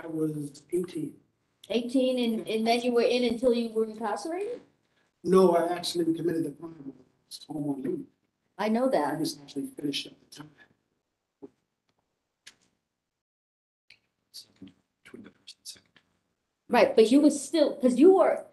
I was 18. 18, and then you were in until you were incarcerated? No, I actually committed the crime. I was home on leave. I know I that. just actually finished at the time. Between the first and second. Right, but you were still, because you were,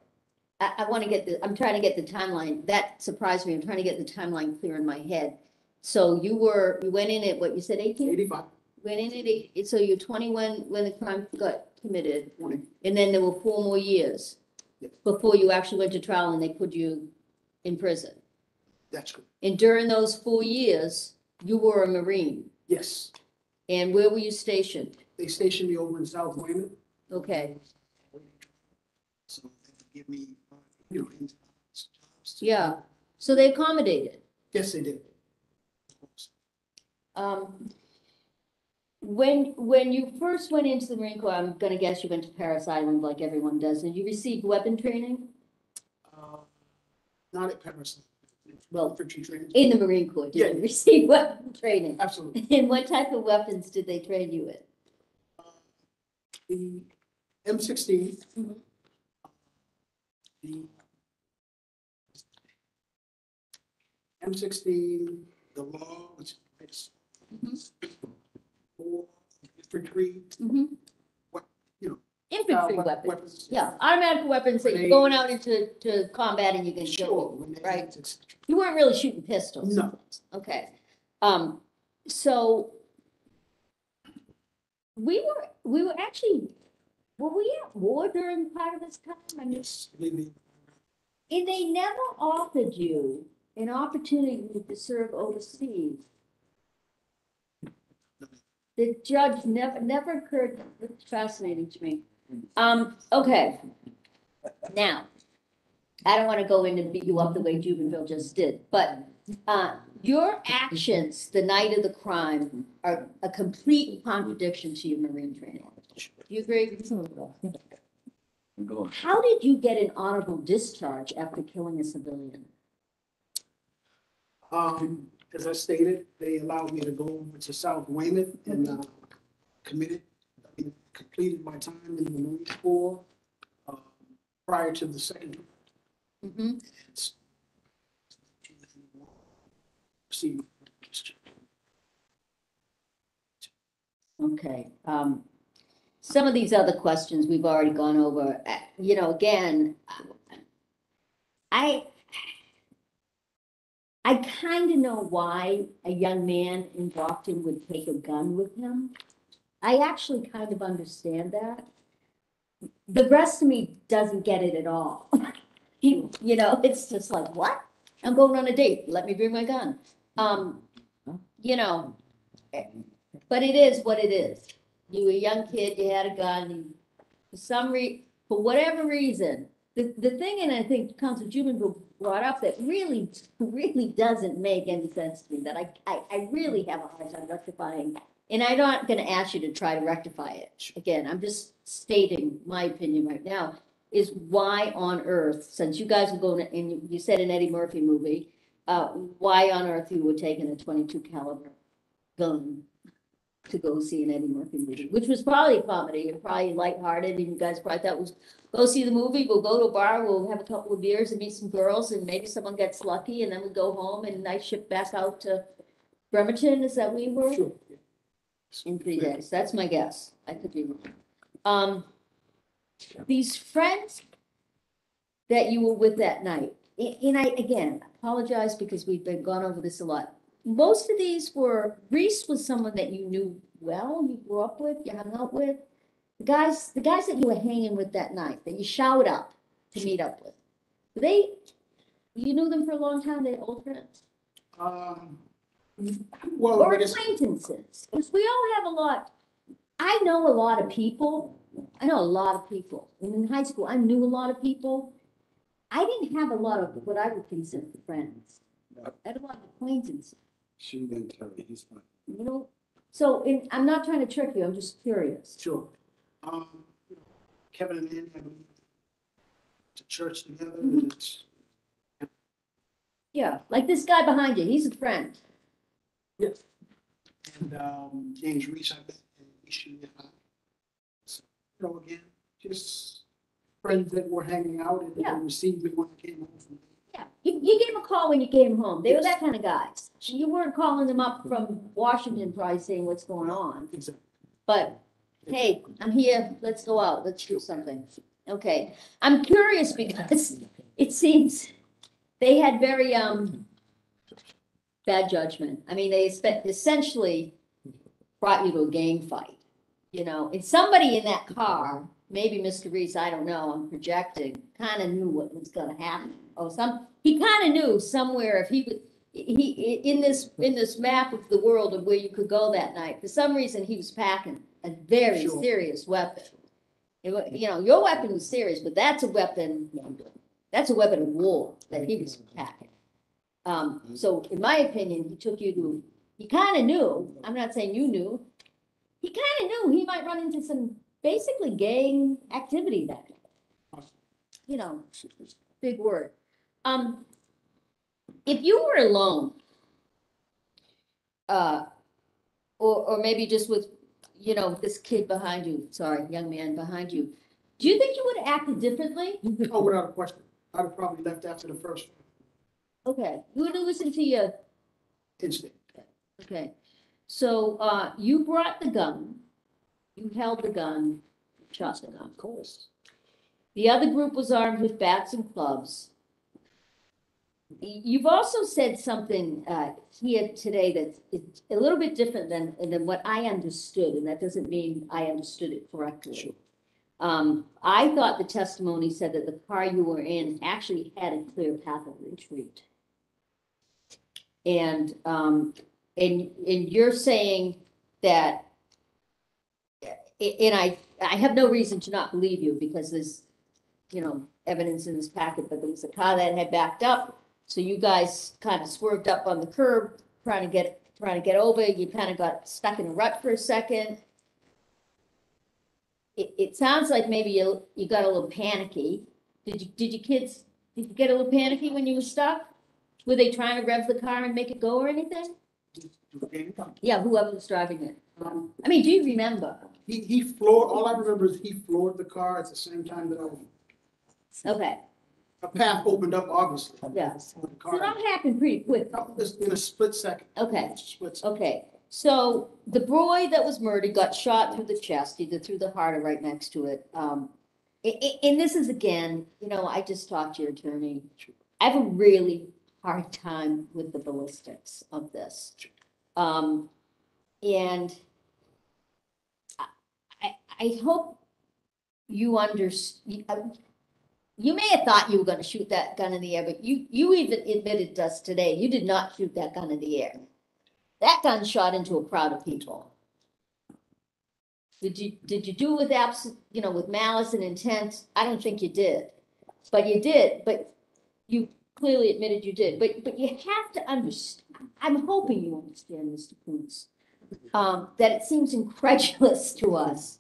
I want to get the, I'm trying to get the timeline. That surprised me. I'm trying to get the timeline clear in my head. So you went in at what, you said 18? 85. Went in at 8, so you're 21 when the crime got committed. 20. And then there were 4 more years Yes. before you actually went to trial and they put you in prison. That's good. And during those 4 years, you were a Marine. Yes. And where were you stationed? They stationed me over in South Weymouth. Okay, So they would give me, jobs. yeah. So they accommodated. Yes, they did. When you first went into the Marine Corps, I'm gonna guess you went to Paris Island like everyone does, and you received weapon training? Not at Paris. Well, infantry training. In the Marine Corps, did Yeah. you receive weapon training? Absolutely. And what type of weapons did they train you with? The M16. Mhm. The M16, the law, which is for infantry, Mhm. you know, Infantry wep- weapons, weapons. yeah, automatic weapons that you're going out into combat and you can Sure. kill. grenades, right. etc. You weren't really shooting pistols? No. Okay, so we were actually, were we at war during part of this time? I mean, Yes. believe me. and they never offered you an opportunity to serve overseas. The judge never occurred, it's fascinating to me. Okay. Now, I don't want to go in and beat you up the way Jubenville just did, but, your actions the night of the crime are a complete contradiction to your Marine training. Do you agree? How did you get an honorable discharge after killing a civilian? As I stated, they allowed me to go over to South Weymouth and completed my time in the Marine Corps prior to the second. Mhm. See, Okay, some of these other questions we've already gone over. Again, I kind of know why a young man in Brockton would take a gun with him. I actually kind of understand that. The rest of me doesn't get it at all. It's just like, what? I'm going on a date, let me bring my gun. But it is what it is. You were a young kid, you had a gun, for whatever reason, the thing, and I think Council Jubenville brought up that really doesn't make any sense to me, that I really have a hard time justifying and I'm not gonna ask you to try to rectify it. Again, I'm just stating my opinion right now, is why on earth, since you guys were going, and you said an Eddie Murphy movie, why on earth you were taking a 22 caliber gun to go see an Eddie Murphy movie, which was probably a comedy and probably lighthearted, and you guys probably thought was, go see the movie, we'll go to a bar, we'll have a couple of beers and meet some girls, and maybe someone gets lucky, and then we go home and I ship back out to Bremerton, is that where you were? Sure. In 3 days, that's my guess, I could be wrong. These friends that you were with that night, and I, again, apologize because we've been gone over this a lot. Most of these were, Reese was someone that you knew well, you grew up with, you hung out with. The guys that you were hanging with that night, that you showed up to meet up with, you knew them for a long time, they're old friends? Well, Or I guess, acquaintances, because we all have a lot, I know a lot of people, I know a lot of people, and in high school, I knew a lot of people. I didn't have a lot of what I would consider friends. I had a lot of acquaintances, She didn't tell you, he's fine. you know? So, I'm not trying to trick you, I'm just curious. sure. Kevin and Ann have been to church together, Mm-hmm. and it's, Yeah, like this guy behind you, he's a friend. yes. And, James Reese, I bet, and Ishu, so, again, just friends that were hanging out and Yeah. they received me when I came home from. Yeah, you gave him a call when you came home, they were that kind of guys. You weren't calling them up from Washington probably saying what's going on, Exactly. but, hey, I'm here, let's go out, let's do something. Okay, I'm curious because it seems they had very, bad judgment. I mean, they essentially brought you to a gang fight, you know, and somebody in that car, maybe Mr. Reese, I don't know, I'm projecting, kind of knew what was gonna happen. He kind of knew somewhere if he would, in this map of the world of where you could go that night, for some reason, he was packing a very Sure. serious weapon. You know, your weapon was serious, but that's a weapon of war that he was packing. So in my opinion, he kind of knew, I'm not saying you knew, he kind of knew he might run into some basically gang activity that night. You know, big word. If you were alone, or maybe just with, you know, this kid behind you, sorry, young man behind you, do you think you would have acted differently? Oh, without a question. I'd have probably left after the first Okay, you would have listened to your, instinct. okay. So, you brought the gun, you held the gun, shot the gun. Of course. The other group was armed with bats and clubs. You've also said something here today that's a little bit different than what I understood, and that doesn't mean I understood it correctly. Sure. I thought the testimony said that the car you were in actually had a clear path of retreat. And you're saying that, and I have no reason to not believe you because there's, you know, evidence in this packet, but there was a car that had backed up. So you guys kind of swerved up on the curb, trying to get over. You kind of got stuck in a rut for a second. It sounds like maybe you got a little panicky. Did you get a little panicky when you were stuck? Were they trying to rev the car and make it go or anything? Yeah, whoever was driving it. I mean, do you remember? He floored, all I remember is he floored the car at the same time that Okay, a path opened up, obviously. yeah. For the So car. that happened pretty quick. Just in a split second. Okay. Split second. Okay, so the boy that was murdered got shot through the chest, either through the heart or right next to it. And this is again, you know, I just talked to your attorney. I have a really hard time with the ballistics of this. And I hope you understand. You may have thought you were gonna shoot that gun in the air, but you even admitted to us today, you did not shoot that gun in the air. That gun shot into a crowd of people. Did you do it with with malice and intent? I don't think you did. But you did, but you clearly admitted you did. But you have to understand, I'm hoping you understand, Mr. Koonce. that it seems incredulous to us.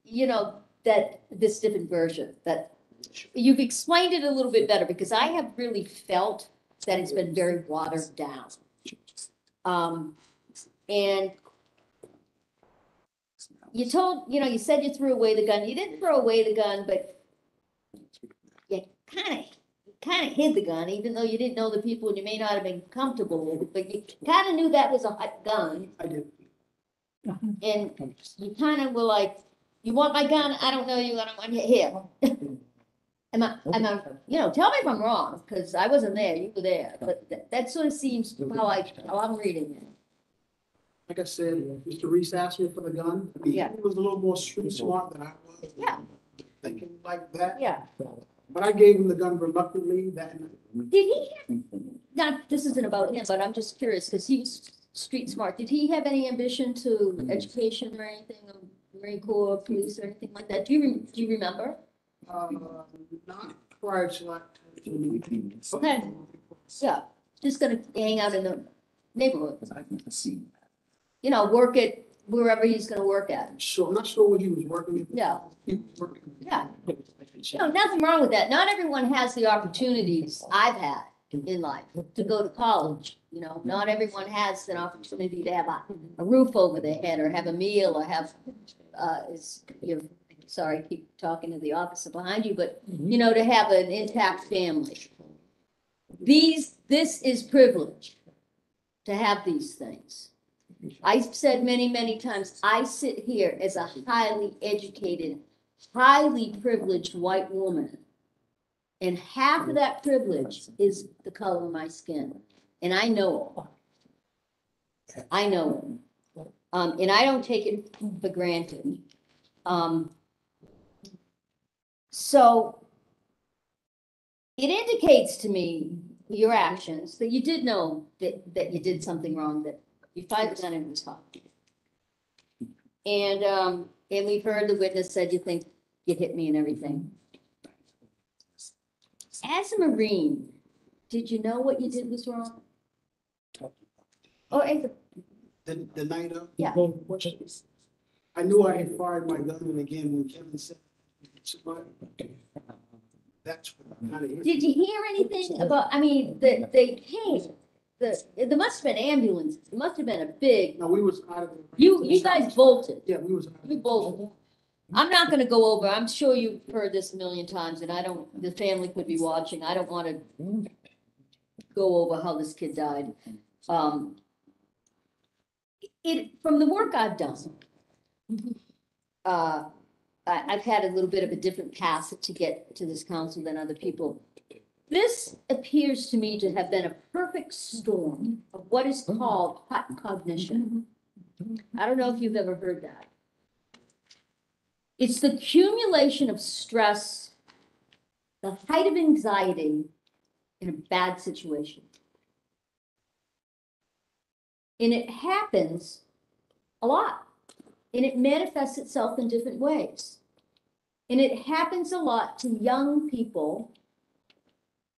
You know, that this different version, that you've explained it a little bit better, because I have really felt that it's been very watered down. And you told, you said you threw away the gun. You didn't throw away the gun, but you kind of hid the gun, even though you didn't know the people and you may not have been comfortable with it, but you kind of knew that was a hot gun. I did. And you kind of were like, you want my gun? I don't know you, I don't want you here. Am I, tell me if I'm wrong, because I wasn't there, you were there, but that sort of seems how I'm reading it. Like I said, Mr. Reese asked me for the gun. I mean, Yeah. He was a little more street smart than I was. Yeah. Thinking like that. Yeah. But I gave him the gun reluctantly that night. Did he, now, this isn't about him, but I'm just curious, because he was street smart. Did he have any ambition to education or anything, or Marine Corps, police, or anything like that? Do you remember? Not prior to like. Okay. Yeah, just gonna hang out in the neighborhood. Work at wherever he's gonna work at. So I'm not sure what he was working with. Yeah. He was working. Yeah. Nothing wrong with that. Not everyone has the opportunities I've had in life to go to college. Not everyone has an opportunity to have a roof over their head, or have a meal, or have, sorry, keep talking to the officer behind you, but, to have an intact family. This is privilege to have these things. I've said many, many times, I sit here as a highly educated, highly privileged white woman. And half of that privilege is the color of my skin. And I know it. I know it. And I don't take it for granted. So it indicates to me, your actions, that you did know that you did something wrong, that you fired the gun in his heart. And we've heard the witness said you think you hit me and everything. As a Marine, did you know what you did was wrong? Oh, The night of. yeah. I knew I had fired my gun, and again, when Kevin said, that's what kind of. Did you hear anything about, they came, there must have been ambulances, it must have been a big, No, we was out of. you guys bolted. Yeah, we was. Out of You bolted. I'm not gonna go over, I'm sure you've heard this a million times, and the family could be watching, I don't wanna go over how this kid died. From the work I've done, I've had a little bit of a different path to get to this council than other people. This appears to me to have been a perfect storm of what is called hot cognition. I don't know if you've ever heard that. It's the accumulation of stress, the height of anxiety in a bad situation. And it happens a lot. And it manifests itself in different ways. And it happens a lot to young people,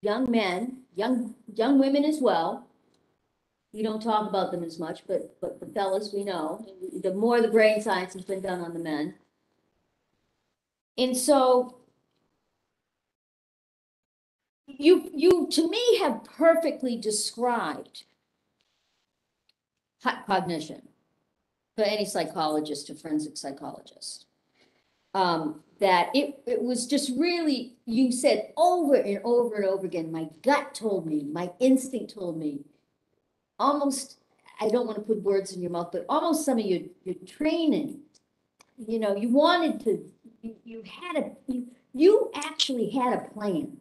young men, young women as well. We don't talk about them as much, but the fellas we know, the more the brain science has been done on the men. And so you to me have perfectly described hot cognition for any psychologist or forensic psychologist. That it was just really, you said over and over and over again, my gut told me, my instinct told me, almost, I don't want to put words in your mouth, but almost some of your training, you wanted to, you actually had a plan.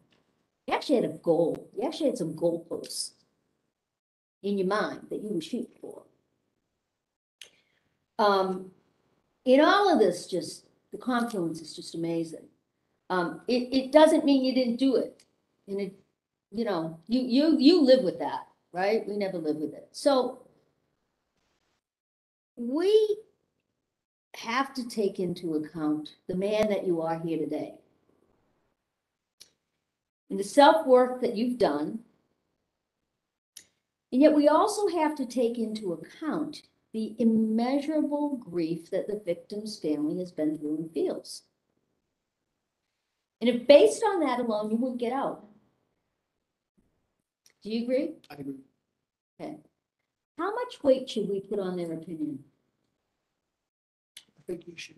You actually had a goal. You actually had some goalposts in your mind that you were shooting for. In all of this, just the confluence is just amazing. It doesn't mean you didn't do it, and it, you live with that, right? We never live with it. So we have to take into account the man that you are here today, and the self-work that you've done, And yet we also have to take into account the immeasurable grief that the victim's family has been through and feels. And if based on that alone, you would get out. Do you agree? I agree. Okay. How much weight should we put on their opinion? I think we should.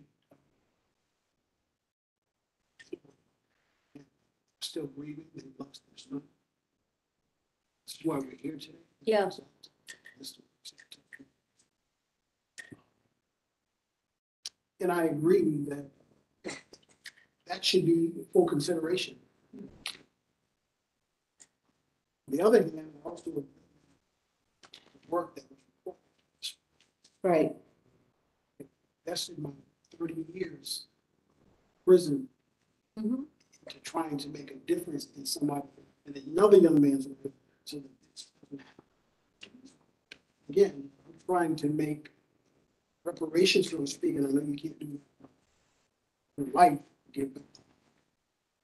Still grieving, they lost their son. This is why we're here today. Yeah. And I agree that that should be full consideration. On the other hand, also work that was Right. invested my 30 years prison Mhm. to trying to make a difference in somebody, in another young man's life, so that this doesn't happen. Again, I'm trying to make reparations, so to speak, and I know you can't do it for life, give back.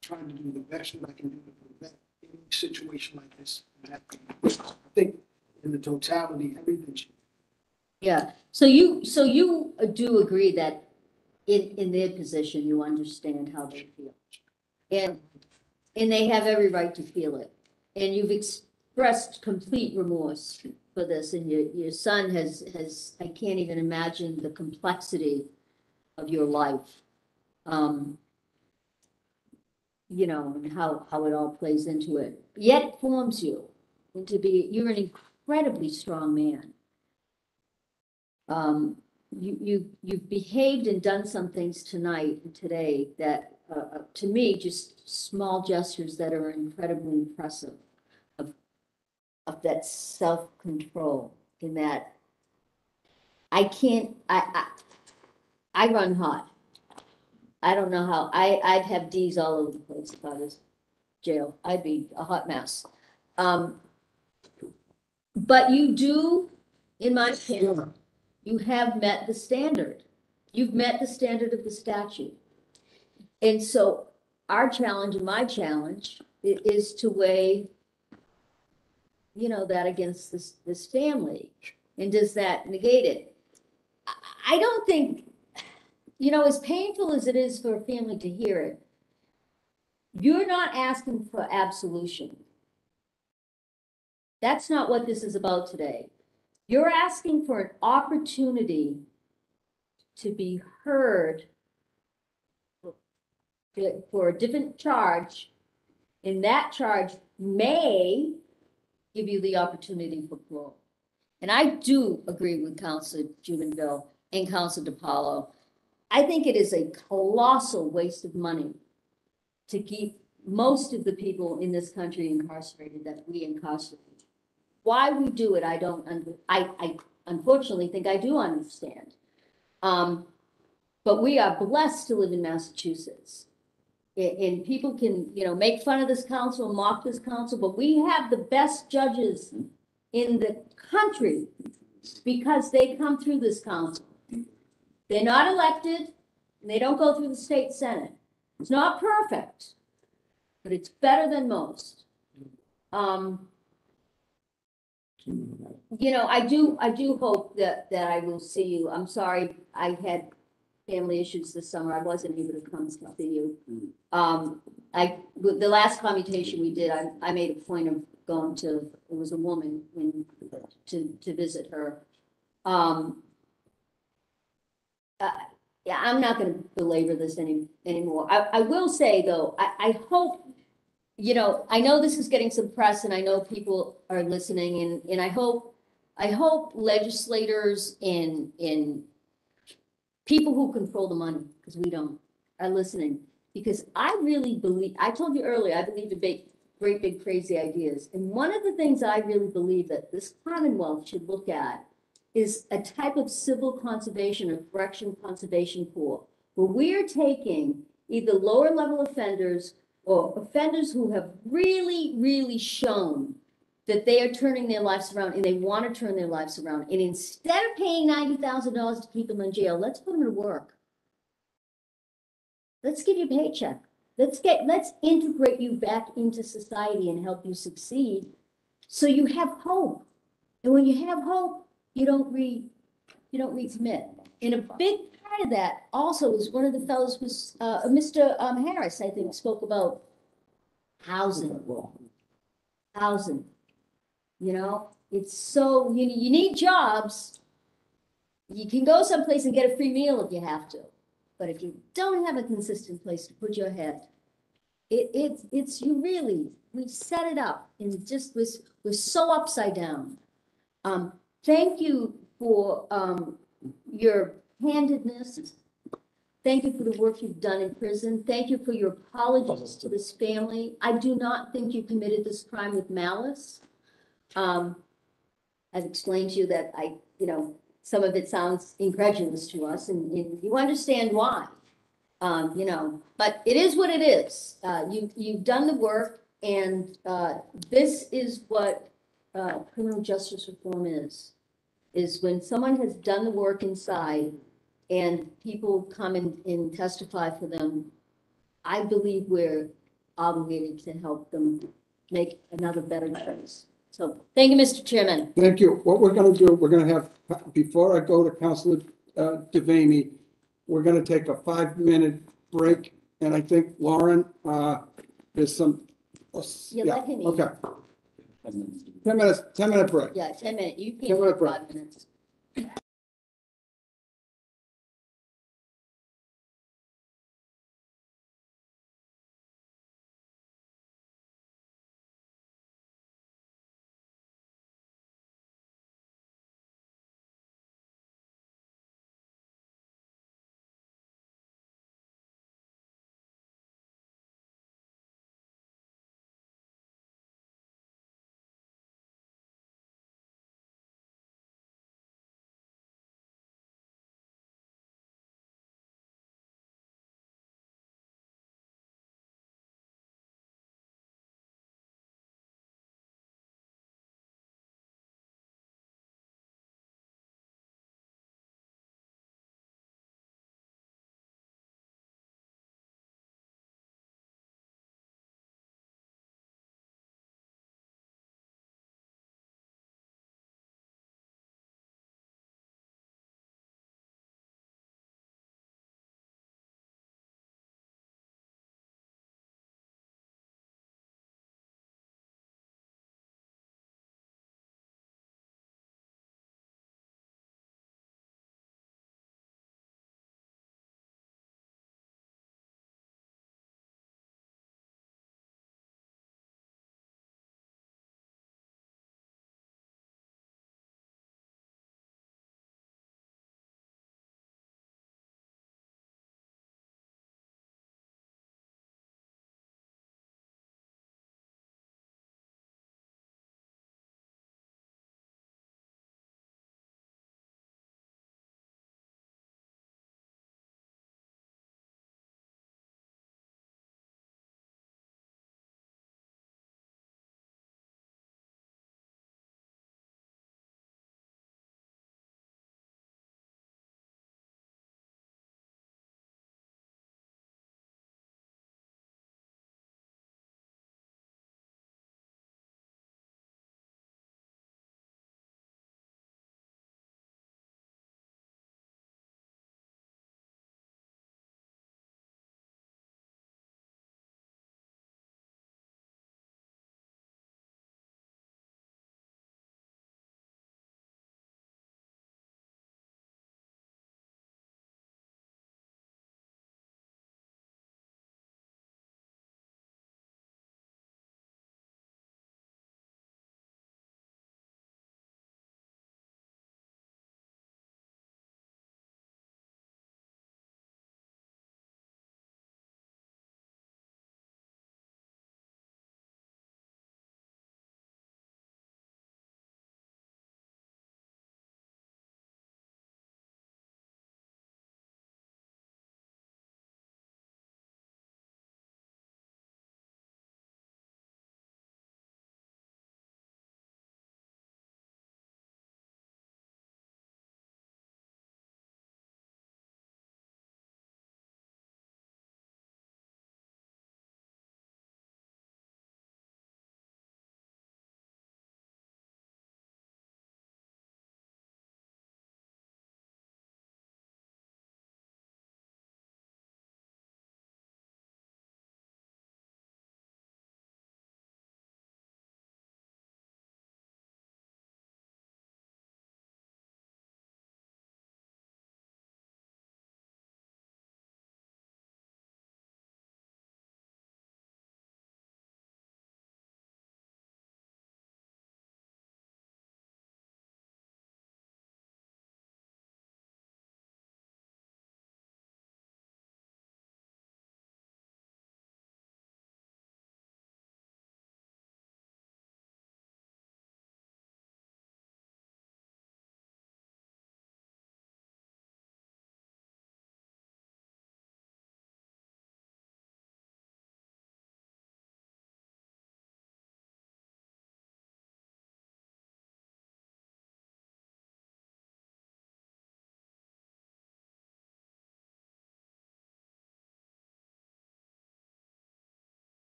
Trying to do the best that I can do to prevent any situation like this from happening. I think in the totality, everything should. Yeah. So you do agree that in their position, you understand how they feel. And they have every right to feel it. And you've expressed complete remorse for this, and your son has, I can't even imagine the complexity of your life. You know, and how it all plays into it. Yet forms you you're an incredibly strong man. You've behaved and done some things tonight and today that, to me, just small gestures that are incredibly impressive of that self-control in that I can't, I run hot. I don't know how, I'd have D's all over the place if I was jail. I'd be a hot mess. But you do, in my opinion, you have met the standard. You've met the standard of the statute. And so our challenge and my challenge is to weigh, you know, that against this family. And does that negate it? I don't think, you know, as painful as it is for a family to hear it, you're not asking for absolution. That's not what this is about today. You're asking for an opportunity to be heard for a different charge, and that charge may give you the opportunity for parole. And I do agree with Councilor Jubenville and Councilor DiPaolo. I think it is a colossal waste of money to keep most of the people in this country incarcerated that we incarcerate. Why we do it, I unfortunately think I do understand. But we are blessed to live in Massachusetts. And people can, you know, make fun of this council, mock this council, but we have the best judges in the country because they come through this council. They're not elected, and they don't go through the state senate. It's not perfect, but it's better than most. You know, I do hope that I will see you. I'm sorry, I had family issues this summer. I wasn't able to come to see you. The last commutation we did, I made a point of going to, it was a woman to visit her. Yeah, I'm not gonna belabor this anymore. I will say though, I hope, you know, I know this is getting some press and I know people are listening and I hope legislators and people who control the money, because we don't, are listening. Because I really believe, I told you earlier, I believe in great big crazy ideas. And one of the things I really believe that this Commonwealth should look at is a type of civil conservation or correction conservation pool, where we are taking either lower level offenders or offenders who have really, really shown that they are turning their lives around and they want to turn their lives around. And instead of paying $90,000 to keep them in jail, let's put them to work. Let's give you a paycheck. Let's integrate you back into society and help you succeed so you have hope. And when you have hope, you don't recommit. And a big part of that also was one of the fellows was, Mr. Harris, I think, spoke about housing. Housing, you know, it's so, you need jobs. You can go someplace and get a free meal if you have to. But if you don't have a consistent place to put your head, we set it up and just we're so upside down. Thank you for, your handedness. Thank you for the work you've done in prison. Thank you for your apologies to this family. I do not think you committed this crime with malice. I've explained to you that some of it sounds incredulous to us and you understand why. But it is what it is. You've done the work and, this is what, criminal justice reform is when someone has done the work inside and people come and testify for them. I believe we're obligated to help them make another better choice. So, thank you, Mr. Chairman. Thank you. What we're gonna do, we're gonna have, before I go to Councilor Devaney, we're gonna take a 5-minute break, and I think Lauren, there's some. Yeah, let him eat. Okay. 10-minute break. Yeah, 10 minutes. You 10 can't minute do break. 5 minutes.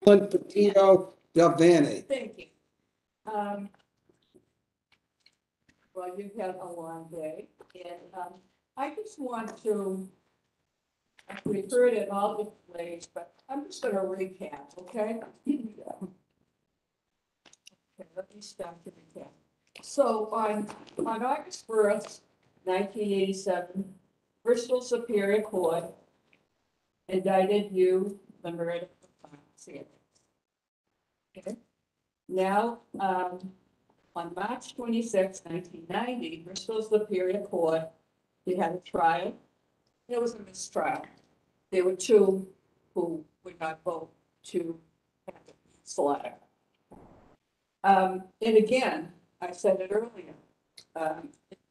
Petito Delvane. Thank you. Um, Well, you've had a long day, and I just want to, we've heard it all different ways, but I'm just gonna recap, okay? Okay, let me start to recap. So on August 1st, 1987, Bristol Superior Court indicted you, the murder of Koonce. Okay? Now, on March 26, 1990, Bristol Superior Court, they had a trial. It was a mistrial. There were two who would not vote to have the slaughter. And again, I said it earlier,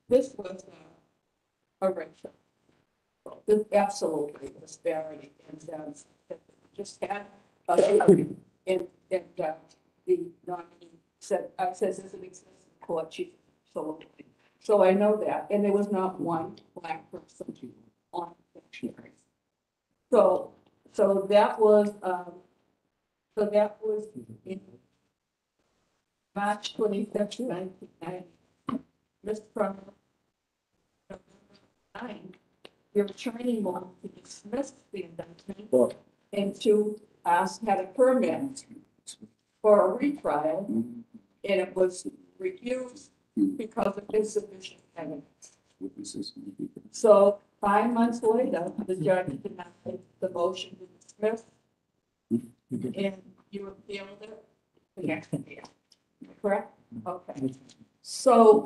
this was a racial, this absolutely disparity, and just had, and the nominee said, I says, this is existing court chief, absolutely. So I know that, and there was not one black person on the hearing. So that was, in March 25th, 1990. Mr. President, November 9, your attorney wanted to dismiss the indictment and to ask, had a permit for a retrial, and it was refused because of insufficient evidence. So 5 months later, the judge denied the motion to dismiss, and you appealed it the next year, correct? Okay. So,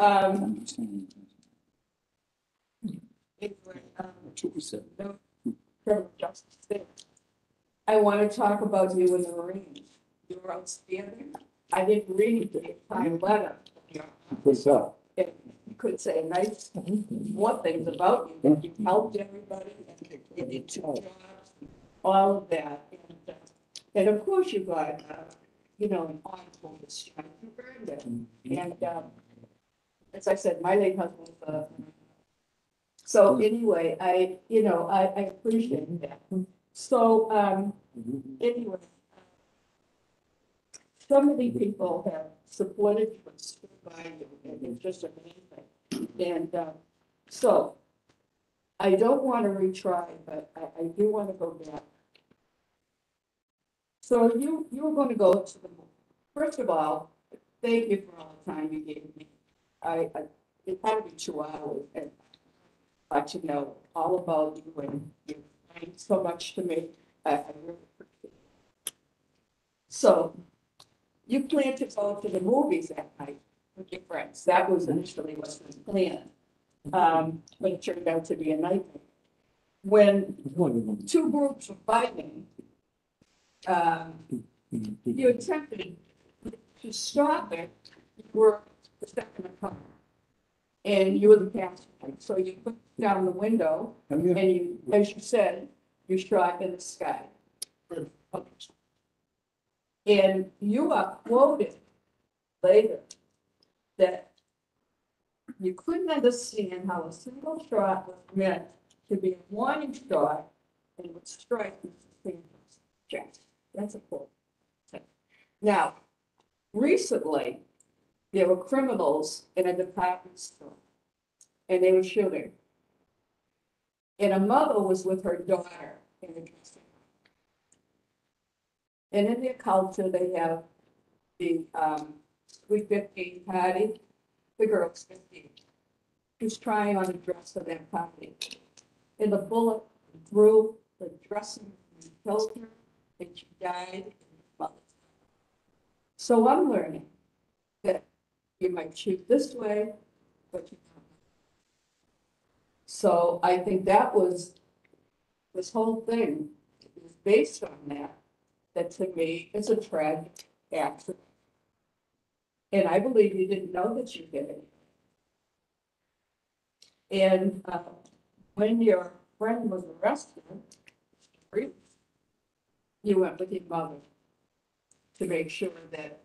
anyway, no criminal justice there. I want to talk about you in the Marines. You were outstanding. I didn't read the entire letter. What's up? It could say nice, more things about you, that you helped everybody, and you did 2 jobs, all of that. And of course you got, an honorable discharge, you earned it. And, as I said, my late husband was, so anyway, I appreciate that. So, anyway, so many people have supported you and stood by you, and it's just amazing. And so, I don't want to retry, but I do want to go back. So you were going to go to the, first of all, thank you for all the time you gave me. It probably 2 hours, and got to know all about you, and you mean so much to me. I really appreciate it. So, you planned to go to the movies that night with your friends. That was initially what was planned. But it turned out to be a nightmare. When 2 groups were fighting, you attempted to stop it. You were the second car, and you were the passenger. So you put down the window, and you, as you said, you shot in the sky. Okay. And you are quoted later that you couldn't understand how a single shot was meant to be a warning shot and would strike Mr. Sanders' chest. That's a quote. Now, recently, there were criminals in a department store, and they were shooting. And a mother was with her daughter in the dressing room. And in their culture, they have the Sweet 15 party, the girls 15, who's trying on a dress for their party. And the bullet through the dressing room and killed her, and she died in the mother's. So I'm learning that you might shoot this way, but you don't. So I think that was, this whole thing is based on that to me is a tragic accident. And I believe you didn't know that you did it. And when your friend was arrested, you went with your mother to make sure that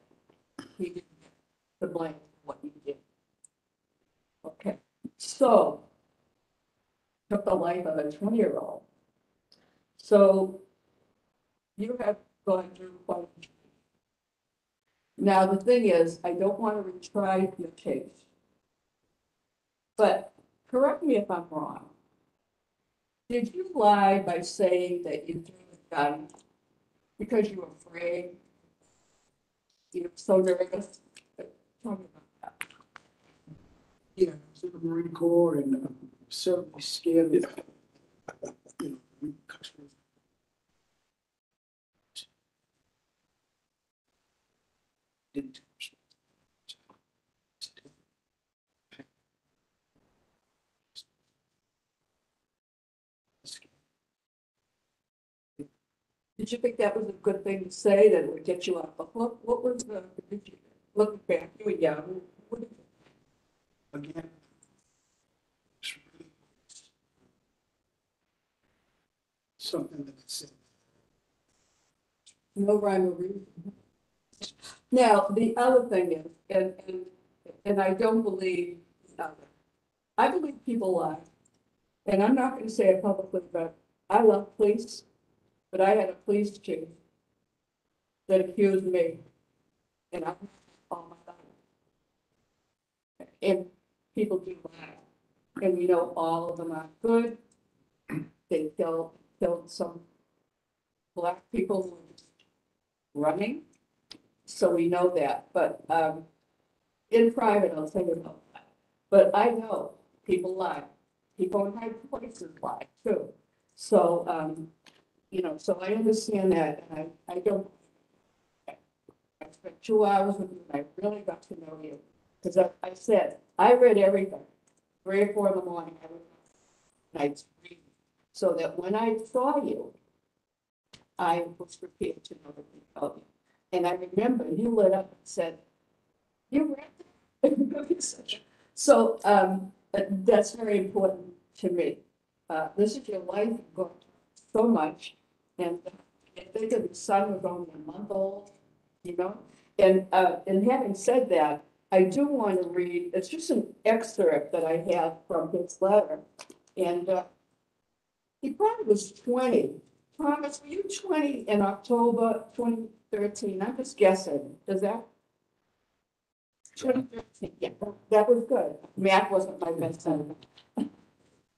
he didn't get the blame for what you did. Okay, so took the life of a 20-year-old. So you have gone through quite. Now, the thing is, I don't want to retry your case. But correct me if I'm wrong. Did you lie by saying that you threw the gun because you were afraid? You were so nervous? Tell me about that. Yeah, I was in the Marine Corps and certainly scared of, repercussions. Didn't- Did you think that was a good thing to say, that it would get you off the hook? What was the, did you, looking back, you were young, what did you Again. It's really something that I said. no rhyme or reason? Now, the other thing is, and I don't believe, I believe people lie. And I'm not gonna say it publicly, but I love police, but I had a police chief that accused me, and I, oh my God. And people do lie, and we know all of them aren't good. They killed some black people who were just running, so we know that, but, in private, I'll tell you about that. But I know people lie, people in high places lie too. So, so I understand that, and I don't, I spent 2 hours with you, and I really got to know you. Because I said, I read everything, 3 or 4 in the morning, I read nights reading, so that when I saw you, I was prepared to know everything about you. And I remember you lit up and said, you read it? So, that's very important to me. This is your life, you've gone through so much, and I think of your son was only a month old, and having said that, I do want to read, it's just an excerpt that I have from his letter, and, he probably was 20. Thomas, were you 20 in October 2013? I'm just guessing, does that? 2013, yeah, that was good. Math wasn't my best friend.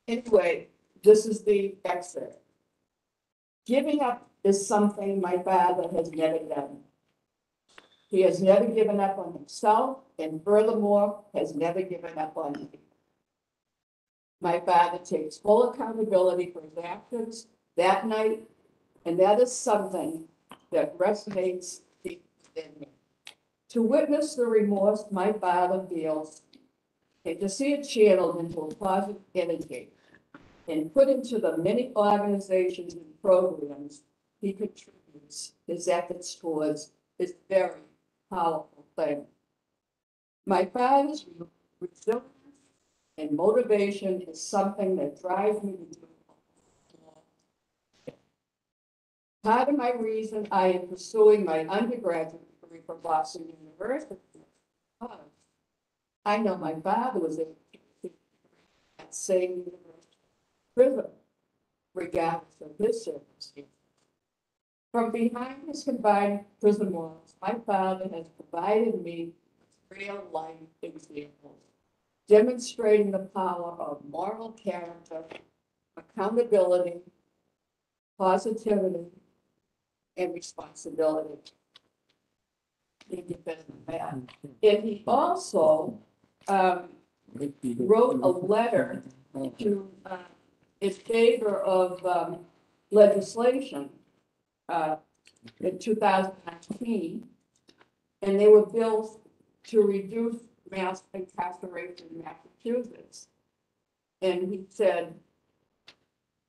Anyway, this is the excerpt. Giving up is something my father has never done. He has never given up on himself, and furthermore, has never given up on me. My father takes full accountability for his actions that night, and that is something that resonates deep within me. To witness the remorse my father feels, and to see it channeled into a positive energy and put into the many organizations and programs he contributes his efforts towards, is very powerful thing. My father's resilience and motivation is something that drives me to do. Part of my reason I am pursuing my undergraduate degree from Boston University, because I know my father was at that same university prison, regardless of his circumstances. From behind his confined prison walls, my father has provided me with real life examples, demonstrating the power of moral character, accountability, positivity, and responsibility. Can't get better than that. And he also wrote a letter to in favor of legislation in 2019, and they were bills to reduce mass incarceration in Massachusetts. And he said,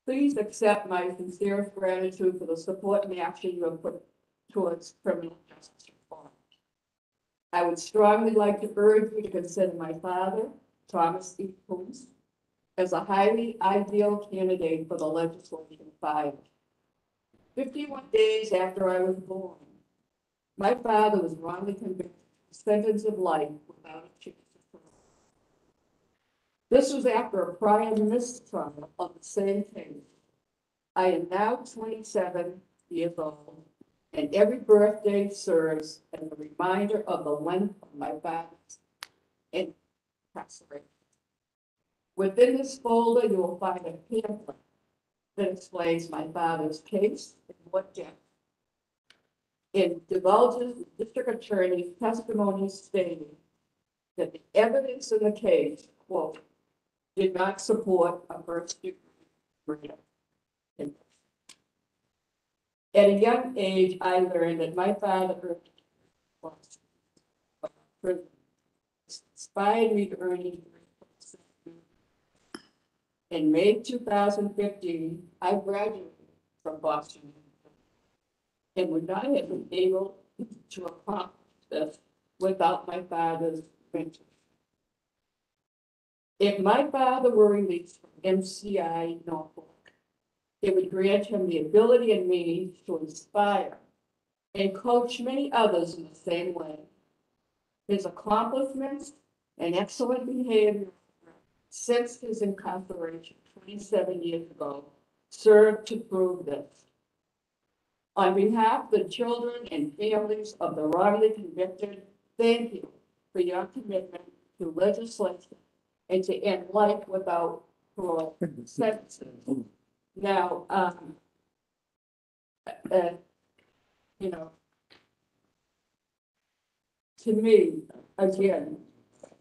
please accept my sincerest gratitude for the support and action you have put towards criminal justice reform. I would strongly like to urge you to consider my father, Thomas E. Koonce, as a highly ideal candidate for the legislation filed. 51 days after I was born, my father was wrongly convicted of a sentence of life without a chance of parole. This was after a prior missed trial of the same case. I am now 27 years old, And every birthday serves as a reminder of the length of my father's incarceration. Within this folder, you will find a pamphlet that explains my father's case in what depth. It divulges the district attorney's testimony stating that the evidence in the case, quote, did not support a first-degree murder. At a young age, I learned that my father inspired me to earn a degree. In May 2015, I graduated from Boston. And would not have been able to accomplish this without my father's mentorship. If my father were released from MCI Norfolk, it would grant him the ability and means to inspire and coach many others in the same way. His accomplishments and excellent behavior since his incarceration 27 years ago serve to prove this. On behalf of the children and families of the wrongly convicted, thank you for your commitment to legislation and to end life without parole sentences. Now, you know, to me, again,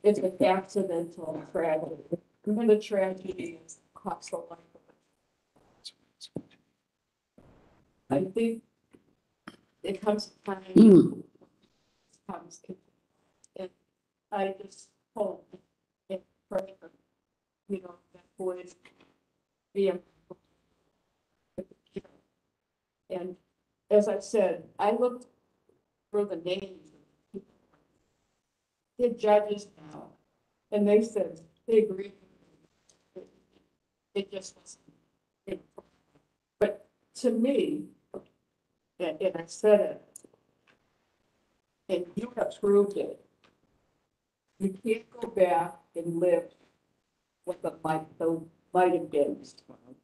it's an accidental tragedy. And the tragedy is cost the life of it. I think it comes time, and I just hope and pray, you know, that would be a. And as I said, I looked for the names. They're judges now, and they said they agreed. It just wasn't. But to me, and I said it, and you have proved it, you can't go back and live what the might have been.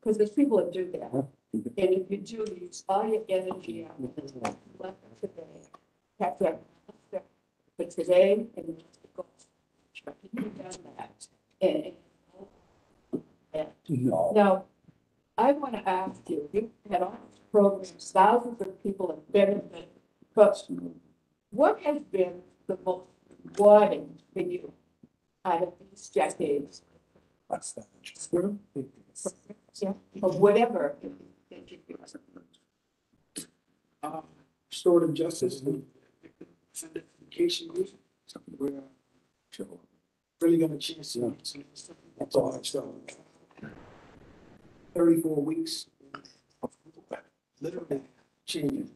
Because there's people that do that. And if you do, you use all your energy out left today. Have to have but today, and you've done that. And now, I want to ask you, you've had all these programs, thousands of people have benefited, but what has been the most rewarding for you out of these decades? Yeah, or whatever. Restorative justice, identification, we're really gonna chance to. That's all I've done. 34 weeks. Literally changing.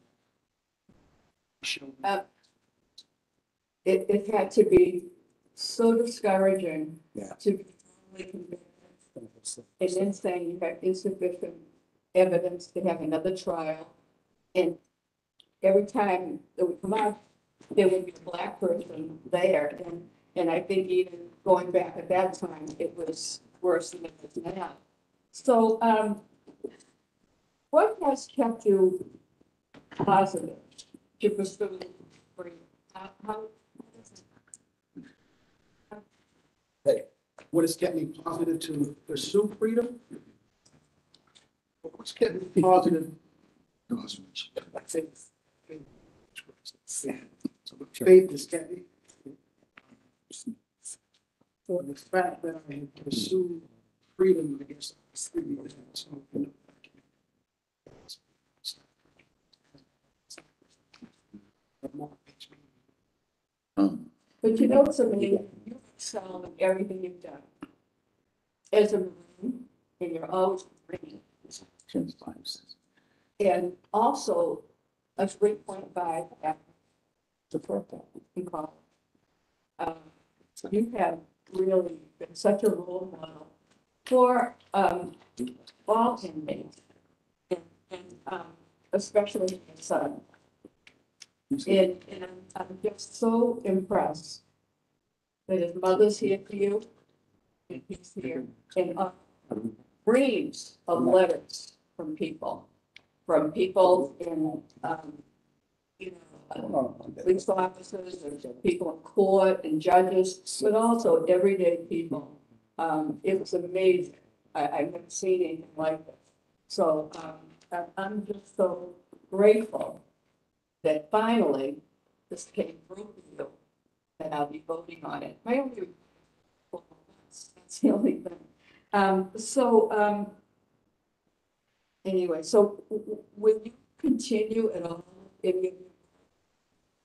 It had to be so discouraging Yeah. to be only convicted. And then saying you have insufficient evidence to have another trial. And every time it would come out, there would be a black person there. And I think even going back at that time, it was worse than it is now. So, what has kept you positive to pursue freedom? How What has kept me positive to pursue freedom? What's kept me positive? Faith. Faith has kept me. For the fact that I have pursued freedom, I guess, But you know something, you excel in everything you've done. As a Marine, and you're always Marine. And also a 3.5 at the purple in college. You have really been such a role model for all inmates, and especially your son. And I'm just so impressed that his mother's here for you, and he's here, and reams of letters from people in you know, police officers, there's people in court and judges, but also everyday people. It was amazing. I've never seen anything like it. So, I'm just so grateful that finally this came through for you, and I'll be voting on it. My only, that's the only thing. Anyway, so will you continue at all if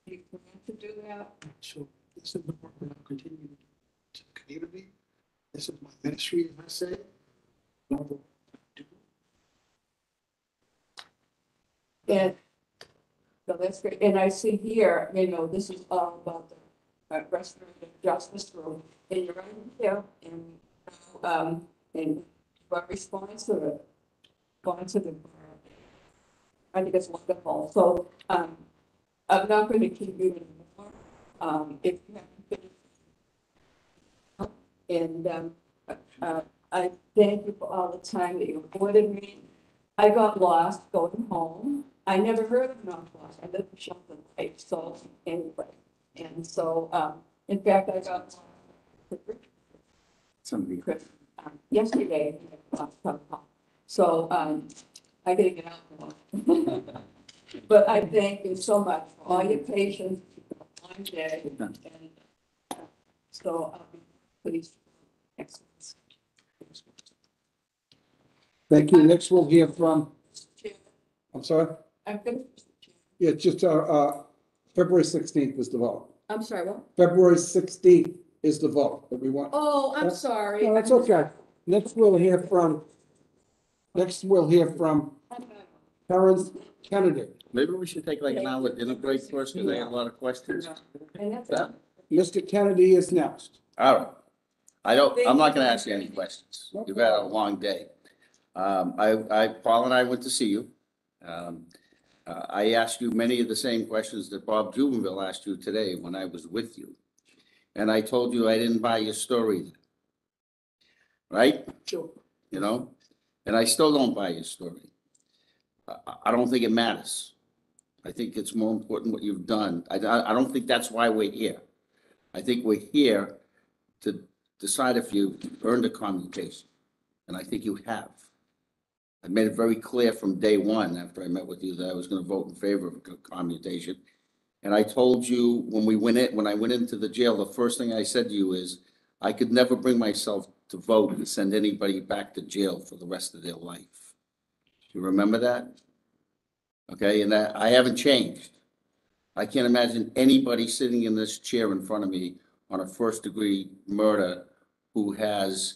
you plan to do that? So this is the work that I'll continue to do to the community. This is my ministry, as I say. I will do. And so that's great. And I see here, you know, this is all about the restorative justice room, and you're right here, and what response to it, going to the, I think it's wonderful. So, I'm not going to keep you anymore. If you haven't finished, and I thank you for all the time that you afforded me. I got lost going home. I never heard of North Lost. I lived in Shelton Heights, so anyway. And so, in fact, I got Somebody. yesterday. So, I gotta get out more. But I thank you so much for all your patience, one day, and so, please. Excellent. Thank you. Next, we'll hear from, Chair, I'm sorry? I'm finished. Yeah, just, February 16th is the vote. I'm sorry, what? February 16th is the vote that we want. Oh, I'm sorry. No, that's okay. Next, we'll hear from Terrence Kennedy. Maybe we should take like an hour dinner break first, because I have a lot of questions. And that's Yeah. Mr. Kennedy is next. All right. I'm not gonna ask you any questions. You've had a long day. Paul and I went to see you. I asked you many of the same questions that Bob Jubenville asked you today when I was with you. And I told you I didn't buy your story. Right? Sure. You know? And I still don't buy your story. I don't think it matters. I think it's more important what you've done. I don't think that's why we're here. I think we're here to decide if you've earned a commutation. And I think you have. I made it very clear from day one after I met with you that I was going to vote in favor of a commutation. And I told you when I went into the jail, the first thing I said to you is I could never bring myself to vote and send anybody back to jail for the rest of their life. You remember that? Okay, and that I haven't changed. I can't imagine anybody sitting in this chair in front of me on a first-degree murder who has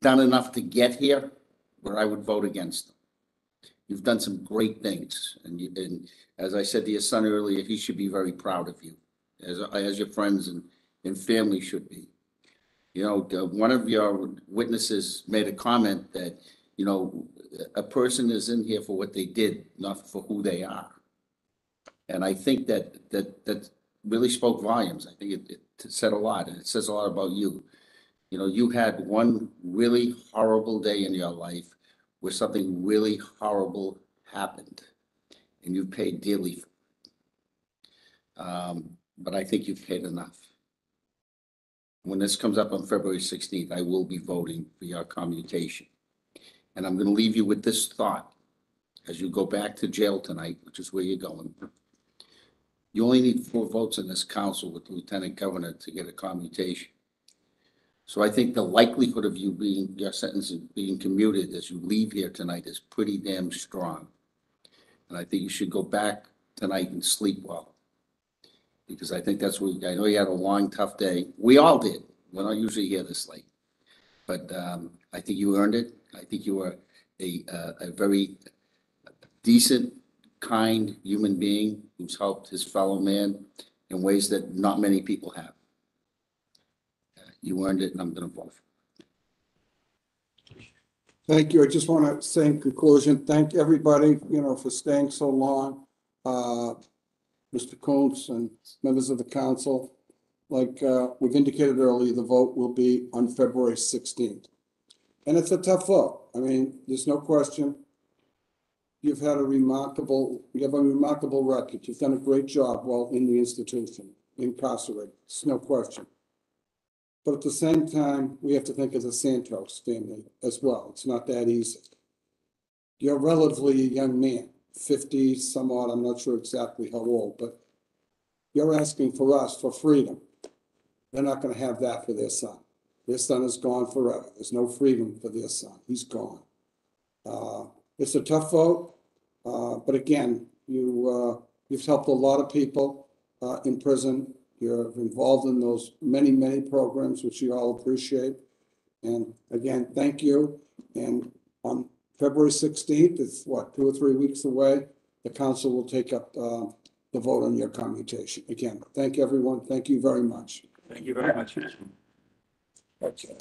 done enough to get here where I would vote against them. You've done some great things, and as I said to your son earlier, he should be very proud of you, as your friends and family should be. You know, one of your witnesses made a comment that, you know, a person is in here for what they did, not for who they are. And I think that really spoke volumes. I think it said a lot, and it says a lot about you. You know, you had one really horrible day in your life where something really horrible happened, and you paid dearly for it. But I think you've paid enough. When this comes up on February 16th, I will be voting for your commutation. And I'm going to leave you with this thought as you go back to jail tonight, which is where you're going. You only need 4 votes in this council with the lieutenant governor to get a commutation. So I think the likelihood of your sentence being commuted as you leave here tonight is pretty damn strong. And I think you should go back tonight and sleep well. Because I think that's what, I know you had a long, tough day. We all did. We're not usually here this late. But I think you earned it. I think you were a very decent, kind human being who's helped his fellow man in ways that not many people have. You earned it, and I'm going to vote. Thank you. I just want to say in conclusion, thank everybody, for staying so long. Mr. Koonce and members of the council, like we've indicated earlier, the vote will be on February 16th. And it's a tough vote. I mean, there's no question. you have a remarkable record. You've done a great job while in the institution, incarcerated, it's no question. But at the same time, we have to think as a Santos family as well. It's not that easy. You're relatively a young man, 50 some odd, I'm not sure exactly how old, but you're asking for us for freedom. They're not gonna have that for their son. Their son is gone forever. There's no freedom for their son. He's gone. It's a tough vote, but again, you've helped a lot of people in prison. You're involved in those many, many programs, which you all appreciate. And again, thank you. And on February 16th, it's what, 2 or 3 weeks away, the council will take up the vote on your commutation. Again, thank everyone. Thank you very much. Thank you very much. Okay.